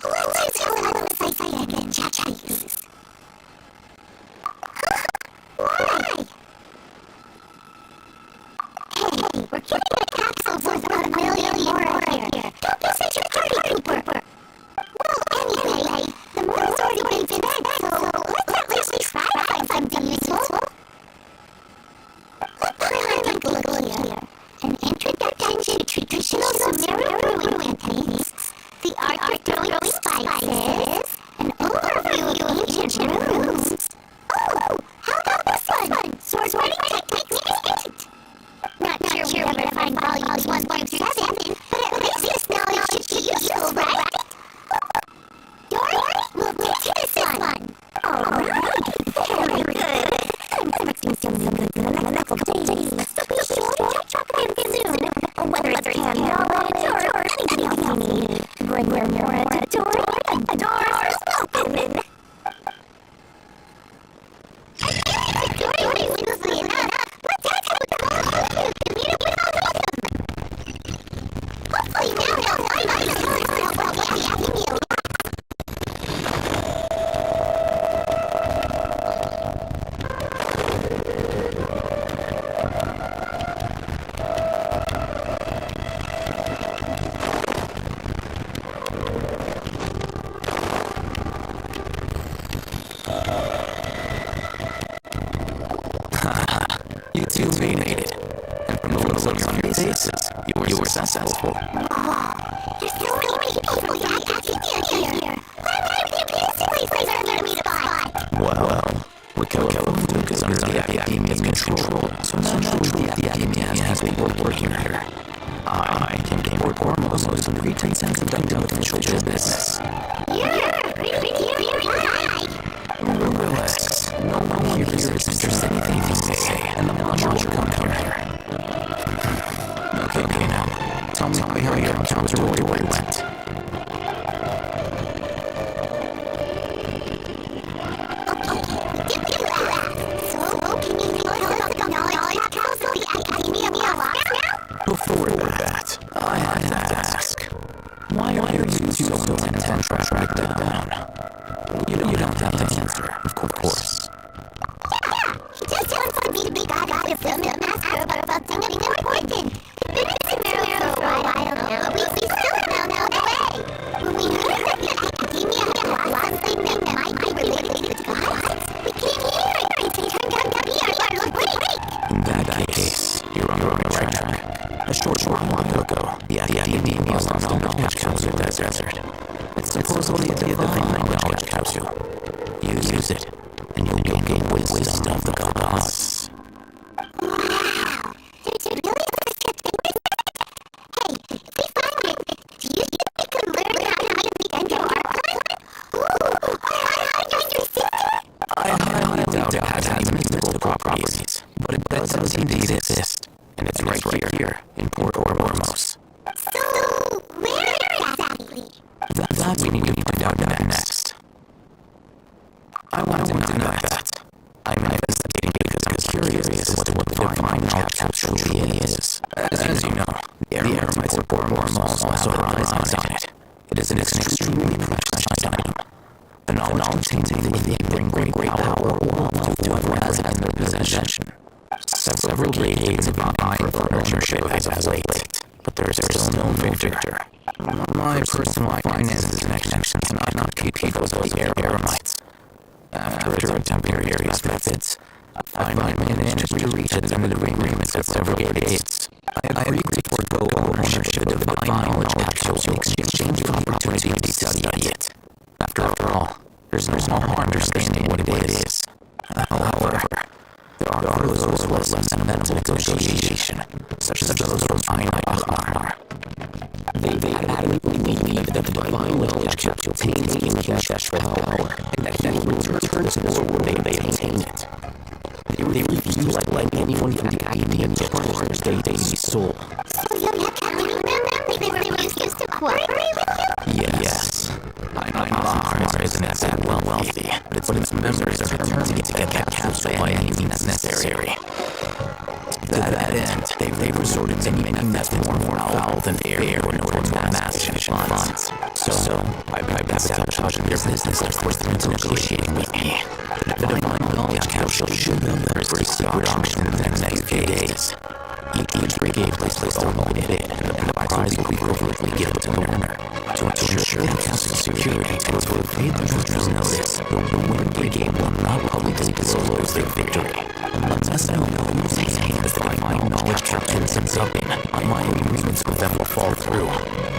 Let's just tell them it's like I can check these. Why? Hey, we're getting a capsule worth about 1 million more here. Don't be such a party pooper. Well, anyway, the moon's already been fed, so let's at least try to find something useful. Let's take a look here. An introduction to traditional Sumeru brewing techniques, the art of throwing spices, an overview of ancient runes. Oh, how about this one? Sword-writing techniques 8. Not sure we'll ever find volumes 1 through 7, but at least this knowledge should be useful, right? Dory, we'll get to this one. Alright, very good. I'm expecting something good in the next couple days, so be sure to check in soon. Whether it's canned knowledge or anything else you need. Bring your more to Dory, and the doors open. Dory, weirdly enough, let's head to the hall to meet up with all of them. Hopefully now they'll find us and tell what we have to do. You two made it. And from the looks of your faces, you were successful. There's so many people from the academia here. Why would you pick this place for me to spot? Well, Wakela Food is under the Academia's control. every 10 cents deducted with official business. Relax. No one here is interested in anything you say, and the monster should come here. Okay, now. Tell me how your encounter really went. Before that, I have to ask, why are you so intent on tracking it down? You don't have to answer, of course. He just wants me to be God of film and ask her about something important. We've been in Sumeru for a while now, but we still don't know the way. When we heard that the Academia had lost something that might be related to gods, we came here and it turned out to be our break. In that case, you're on the right track. A short while ago, the Academia lost a knowledge capsule in the desert. It's supposedly a divine knowledge capsule. Use it, and you'll gain wisdom of the gods. Wow! There's really Hey, if we find it, do you think we could learn how to use the Dendro Archon? Ooh, how do you sister? I highly doubt it has any mystical properties, but it does indeed exist, and it's right here in Port Ormos. So, where exactly? That's what we need to find out next. I want to know that. I'm investigating because I'm curious as to what the divine knowledge capsule truly is. As you know, the Eremites of Port Ormos also have eyes on it. It is an extremely precious item. The knowledge contained within it bring great power or wealth to whoever has it in their possession. Several decades have been eyeing for ownership as of late, but there is still no victor. My personal finances and connections cannot compete with those Eremites. After attempting various methods, I managed to reach a definitive agreement at several gates. I agreed to forego ownership of the divine knowledge capsule in exchange for the opportunity to study it. After all, there's no harm understanding what it is. However, there are those who are less amenable to negotiation, such as those from Einachar. They adamantly believe that the divine knowledge capsule contains King Deshret's power, and that he will return to this world when they obtain it. They refuse to let anyone from the Academia destroy their baby soul. So you can't remember they refused to cooperate with you? Yes. Einachar isn't that wealthy, but its members are determined to get that capsule by any means necessary. To that end, they've resorted to many methods more foul than air in order to amass sufficient funds. So, I've sabotaged their business to force them into negotiating with me. The divine knowledge capsule should be members for a secret auction in the next few days. Each brigade places their own bid, and the prize will be appropriately given to the winner. To ensure the capsule's security, and to evade the traitor's notice, the winning brigade will not publicly disclose their victory. Unless I know whose hands the divine knowledge capsule ends up in, my agreements with them will fall through.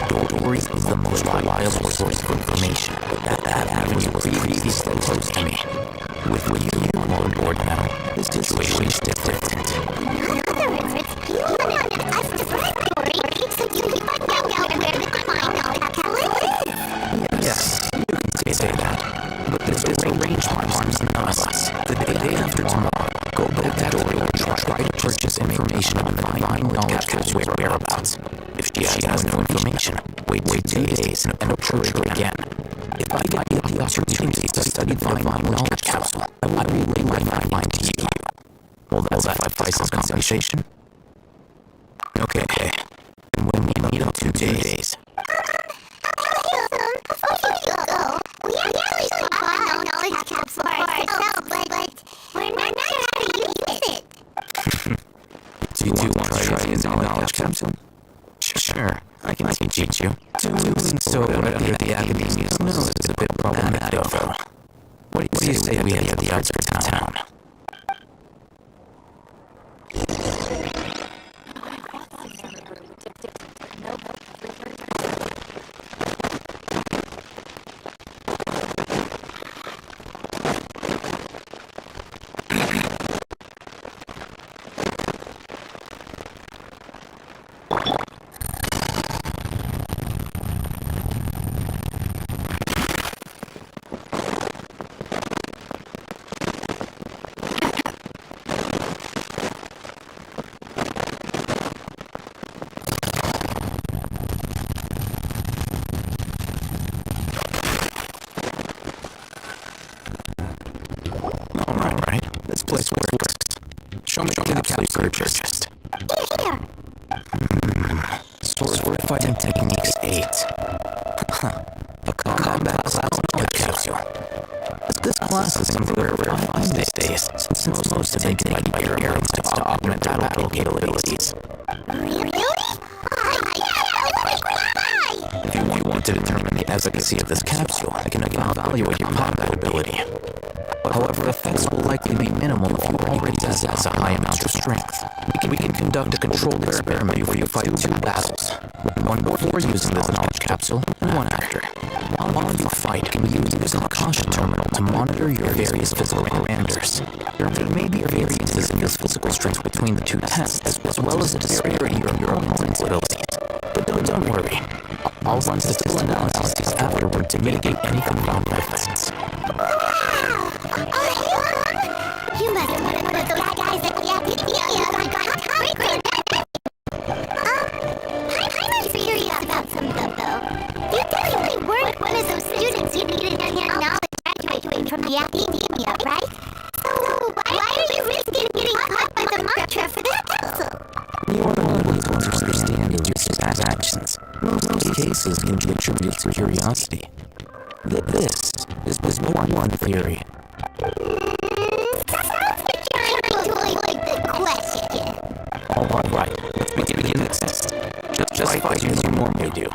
Dory is the most reliable source of information. That avenue was previously closed to me. With you on board now, the situation is different. In other words, you wanted us to find Dory so you could find out where the divine knowledge capsule is. Yes, you can say that. But this arrangement harms none of us. The day after tomorrow, go back to Dory and try to purchase information on the divine knowledge capsule's whereabouts. If she has no information, wait 2 days and approach her again. If I get the opportunity to study the divine knowledge capsule, I will relay my mind to you. Well, that's 5 prices compensation. Okay. And when we meet in 2 days. Before you go, we actually saw a knowledge capsule for ourselves, but we're not sure how to use it. Do you want to try using a knowledge capsule? Sure, I can teach you. Doing so at the Academia's nose is a bit problematic, though. What do you say we head to the outskirts of town? combat class knowledge capsule. This class is something rare find these days, since most have been taken by your parents to augment battle capabilities. If you want to determine the efficacy of this capsule, I can evaluate your combat ability. However, effects will likely be minimal if you already possess a high amount of strength. We can conduct a controlled experiment where you fight 2 battles. One before using this knowledge capsule, and one after. While you fight, you can use an Archon terminal to monitor your various physical parameters. There may be variances in your physical strength between the 2 tests, as well as a disparity in your opponent's abilities. But don't worry. I'll run statistical analyses afterward to mitigate any confounding effects. You must have been one of those guys at the academia. I'm curious about something, though. You definitely weren't one of those students who needed to hear knowledge graduating from the academia, right? So why are you risking getting caught by the mantra for this capsule? You are unable to understand your past actions. Most cases can be attributed to curiosity. This is one theory. Sounds like you're trying to avoid the question. Alright, let's begin this test. Just fight as you normally do.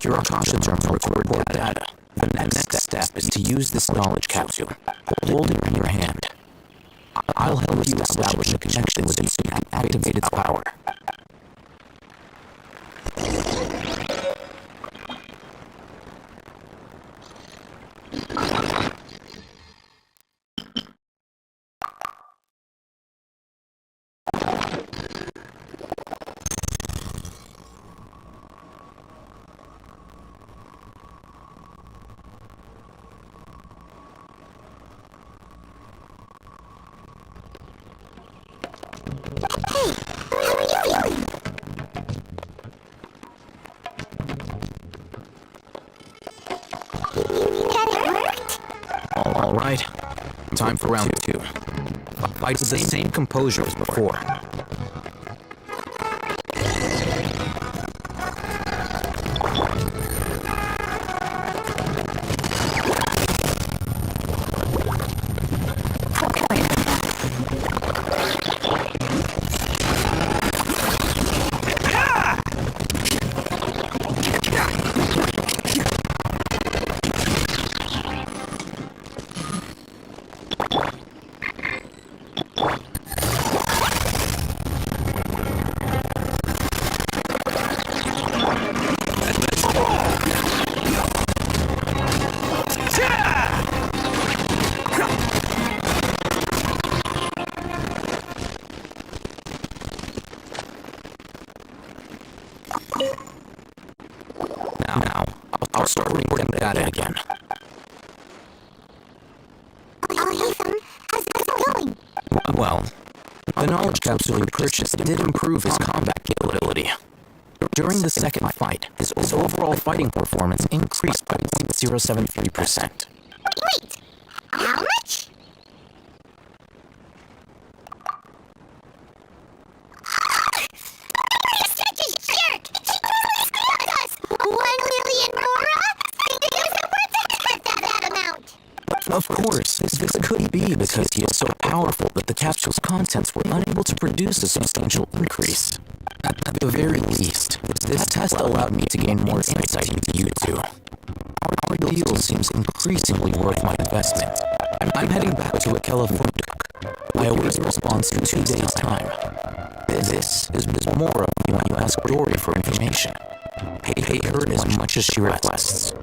Your Archon terminal to report data. The next step is to use this knowledge capsule. Hold it in your hand. I'll help you establish a connection with it so you can activate its power. All right, time for round 2. Fight with the same composure as before. Now, I'll start reporting data again. How's this going? Well, the knowledge capsule you purchased did improve his combat capability. During the second fight, his overall fighting performance increased by 0.073%. Wait, how much? Such a jerk! He totally screwed us! 1 million Mora? It isn't worth it to cut that amount! Of course, this could be because he is so powerful that the capsule's contents were unable to produce a substantial increase. At the very least, this test allowed me to gain more insight into you two. Our deal seems increasingly worth my investment. I'm heading back to California. I await a response in 2 days' time. This is more of when you ask Dory for information. Pay her as much as she requests.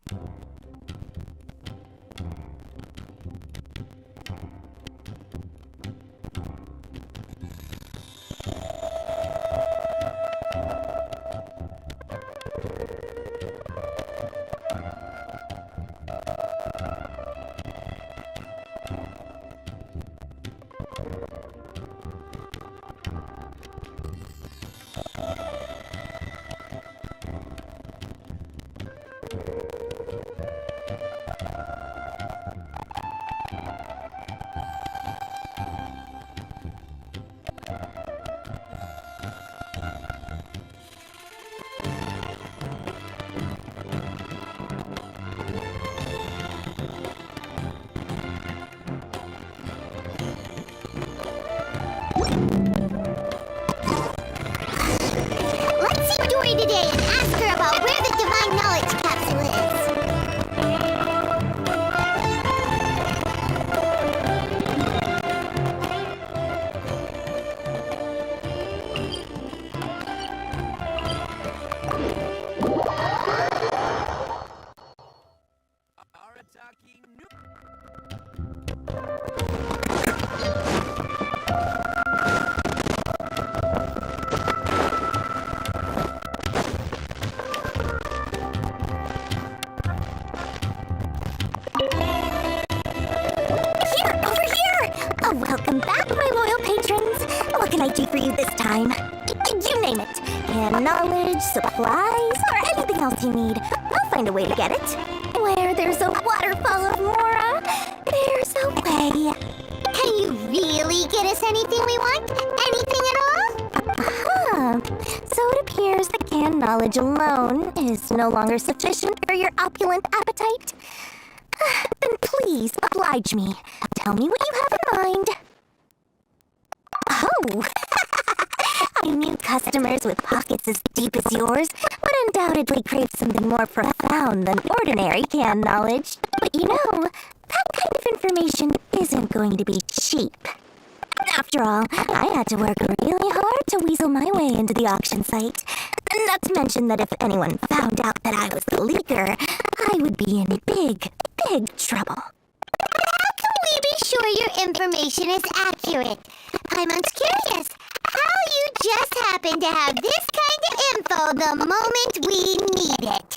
Let's see Dory today and ask her about where the divine knowledge capsule is. Welcome back, my loyal patrons. What can I do for you this time? You name it. Canned knowledge, supplies, or anything else you need. I'll find a way to get it. Where there's a waterfall of Mora, there's a way. Can you really get us anything we want? Anything at all? Huh. So it appears that canned knowledge alone is no longer sufficient for your opulent appetite. Then please oblige me. Tell me what you have in mind. Oh! I knew customers with pockets as deep as yours would undoubtedly crave something more profound than ordinary canned knowledge. But you know, that kind of information isn't going to be cheap. After all, I had to work really hard to weasel my way into the auction site. Not to mention that if anyone found out that I was the leaker, I would be in big trouble. How can we be sure your information is accurate? Paimon's curious how you just happen to have this kind of info the moment we need it.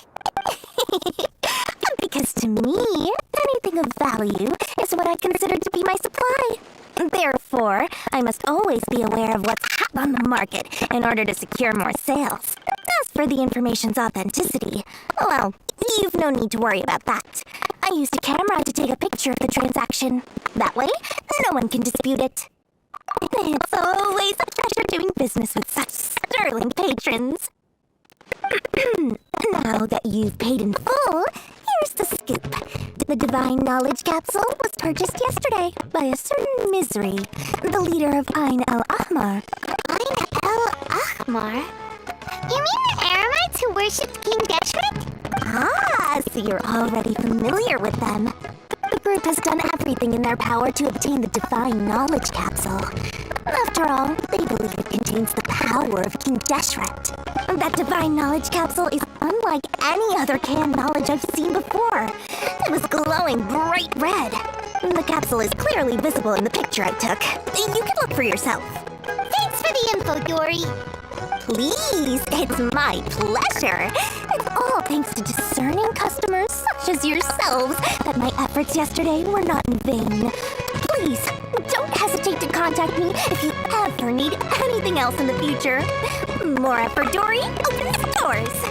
Because to me, anything of value is what I consider to be my supply. Therefore, I must always be aware of what's hot on the market in order to secure more sales. As for the information's authenticity, well, you've no need to worry about that. I used a camera to take a picture of the transaction. That way, no one can dispute it. It's always a pleasure doing business with such sterling patrons. Now that you've paid in full, here's the scoop. The Divine Knowledge Capsule was purchased yesterday by a certain Misery, the leader of Ain el-Ahmar. Ain el-Ahmar? You mean the Aramites who worshipped King Deshret? Ah, so you're already familiar with them. The group has done everything in their power to obtain the Divine Knowledge Capsule. After all, they believe it contains the power of King Deshret. That Divine Knowledge Capsule is unlike any other canned knowledge I've seen before. It was glowing bright red. The capsule is clearly visible in the picture I took. You can look for yourself. Thanks for the info, Dory. Please, it's my pleasure. It's all thanks to discerning customers such as yourselves that my efforts yesterday were not in vain. Please, don't hesitate to contact me if you ever need anything else in the future. More effort, Dory. Open the doors.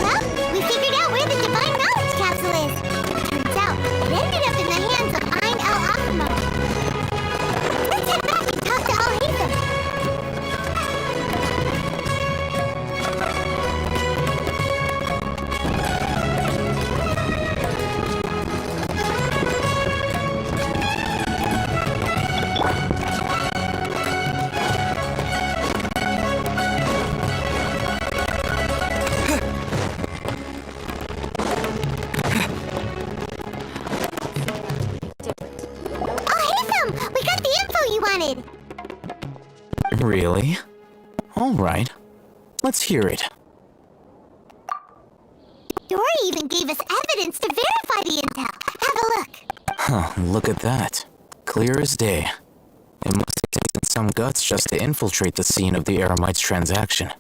Well, we figured out where the Divine Knowledge Capsule is. Turns out, it ended up in the hands of Ain el-Ahmar. Let's head back and talk to Al-Haytham. Really? All right. Let's hear it. Dora even gave us evidence to verify the intel. Have a look. Huh, look at that. Clear as day. It must have taken some guts just to infiltrate the scene of the Eremites transaction.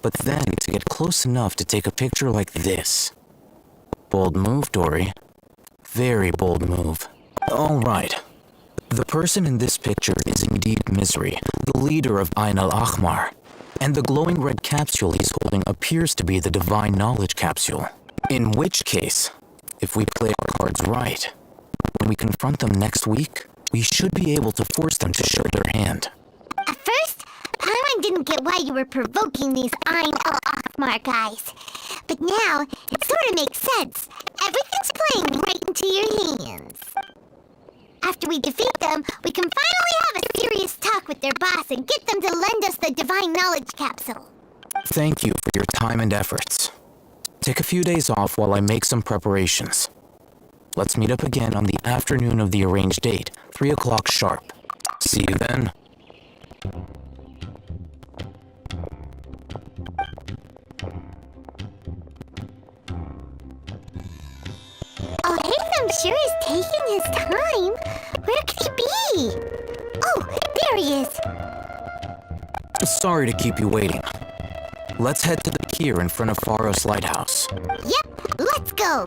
But then to get close enough to take a picture like this. Bold move, Dory. Very bold move. All right. The person in this picture is indeed Misery, the leader of Ain al-Ahmar. And the glowing red capsule he's holding appears to be the Divine Knowledge capsule. In which case, if we play our cards right, when we confront them next week, we should be able to force them to show their hand. At first, Paimon didn't get why you were provoking these Ain al-Ahmar guys. But now, it sort of makes sense. Everything's playing right into your hands. After we defeat them, we can finally have a serious talk with their boss and get them to lend us the Divine Knowledge capsule. Thank you for your time and efforts. Take a few days off while I make some preparations. Let's meet up again on the afternoon of the arranged date, 3 o'clock sharp. See you then. Oh, Haytham sure is taking his time. Where could he be? Oh, there he is. Sorry to keep you waiting. Let's head to the pier in front of Pharos Lighthouse. Yep, let's go.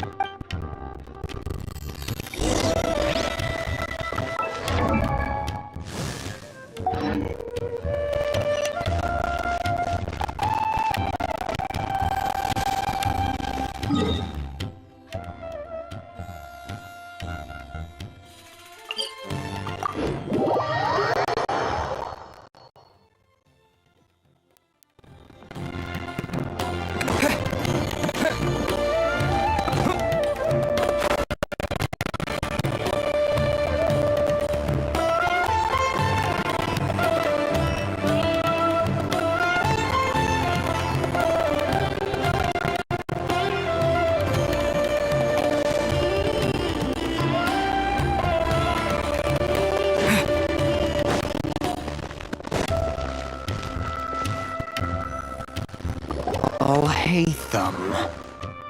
Oh, Haytham.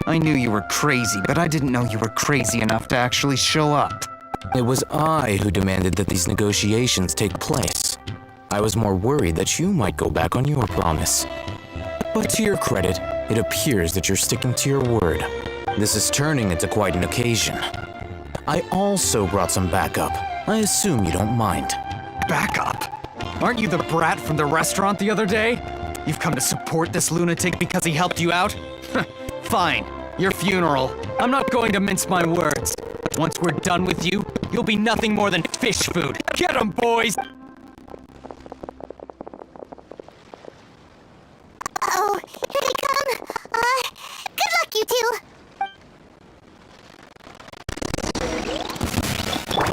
I knew you were crazy, but I didn't know you were crazy enough to actually show up. It was I who demanded that these negotiations take place. I was more worried that you might go back on your promise. But to your credit, it appears that you're sticking to your word. This is turning into quite an occasion. I also brought some backup. I assume you don't mind. Backup? Aren't you the brat from the restaurant the other day? You've come to support this lunatic because he helped you out? Fine, your funeral. I'm not going to mince my words. Once we're done with you, you'll be nothing more than fish food. Get 'em, boys! Oh, here they come. Good luck, you two.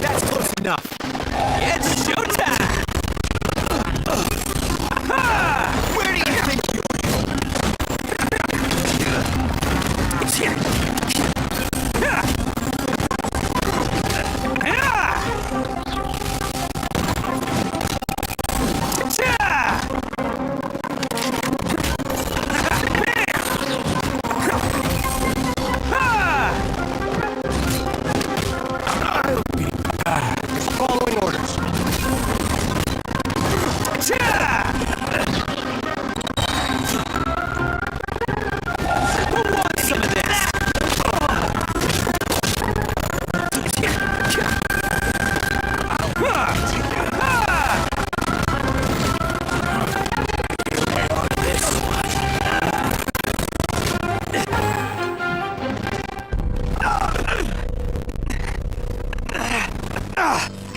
That's close enough. It's showtime! Where do you think you Following orders.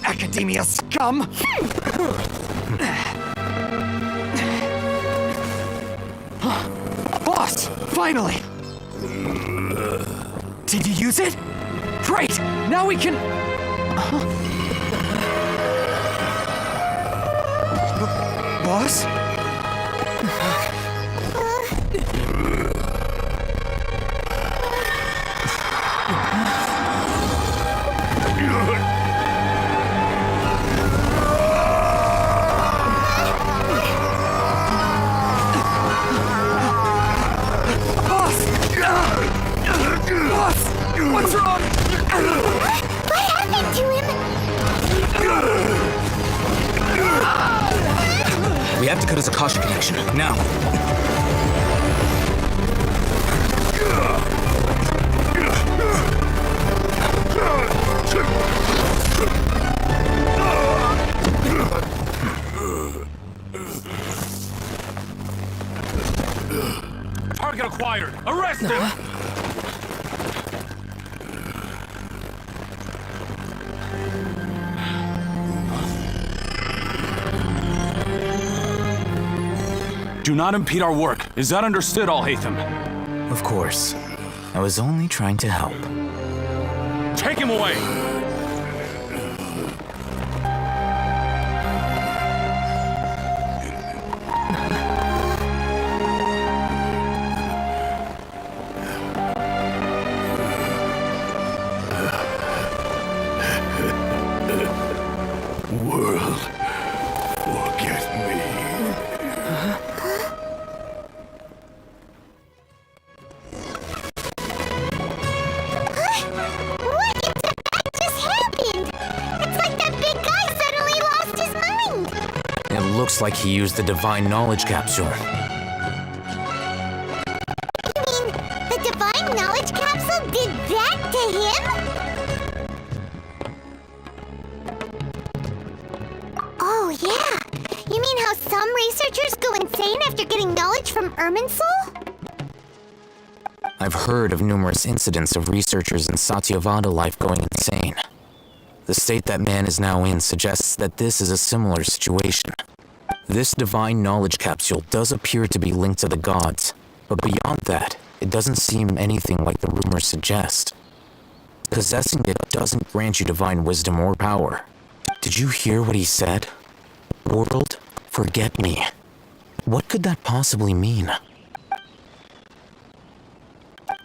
Academia scum! Boss! Finally! Did you use it? Great! Now we can... Boss? What's wrong? What happened to him? We have Dakota's Akasha connection, now. Target acquired! Arrest him! Do not impede our work. Is that understood, Al-Haytham? Of course. I was only trying to help. Take him away! World, forget me. What in the heck just happened? It's like that big guy suddenly lost his mind. It looks like he used the Divine Knowledge Capsule. You mean the Divine Knowledge Capsule did that to him? Oh, yeah. You mean how some researchers go insane after getting knowledge from Irminsul? I've heard of numerous incidents of researchers in Satyavada life going insane. The state that man is now in suggests that this is a similar situation. This Divine Knowledge Capsule does appear to be linked to the gods, but beyond that, it doesn't seem anything like the rumors suggest. Possessing it doesn't grant you divine wisdom or power. Did you hear what he said? World, forget me. What could that possibly mean?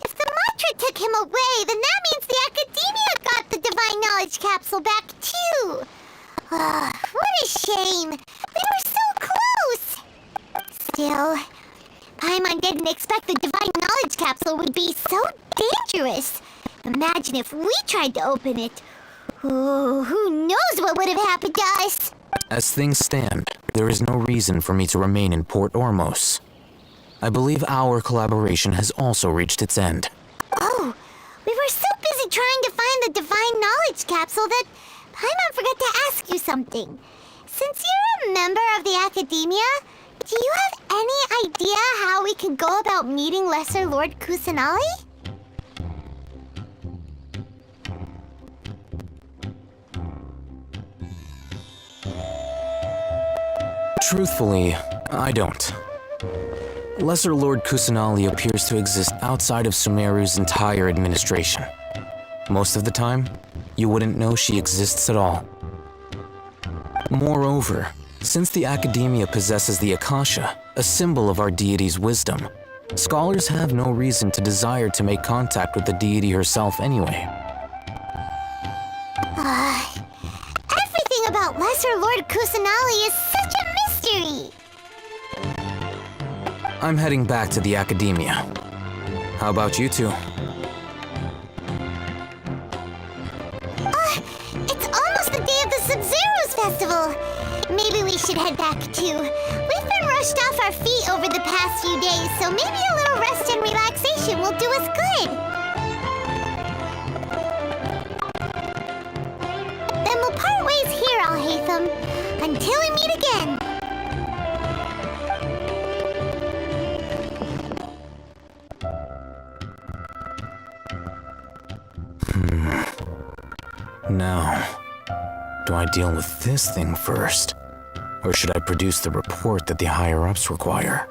If the mantra took him away, then that means the Academia got the Divine Knowledge Capsule back too. What a shame. We were so close. Still, Paimon didn't expect the Divine Knowledge Capsule would be so dangerous. Imagine if we tried to open it. Oh, who knows what would have happened to us? As things stand, there is no reason for me to remain in Port Ormos. I believe our collaboration has also reached its end. Oh, we were so busy trying to find the Divine Knowledge Capsule that Paimon forgot to ask you something. Since you're a member of the Academia, do you have any idea how we can go about meeting Lesser Lord Kusanali? Truthfully, I don't. Lesser Lord Kusanali appears to exist outside of Sumeru's entire administration. Most of the time, you wouldn't know she exists at all. Moreover, since the Academia possesses the Akasha, a symbol of our deity's wisdom, scholars have no reason to desire to make contact with the deity herself anyway. Everything about Lesser Lord Kusanali is such a mystery! I'm heading back to the Academia. How about you two? It's almost the day of the Sub-Zero's festival. Maybe we should head back too. We've been rushed off our feet over the past few days, so maybe a little rest and relaxation will do us good. Then we'll part ways here, Al-Haytham, until we meet again. Now, do I deal with this thing first? Or should I produce the report that the higher-ups require?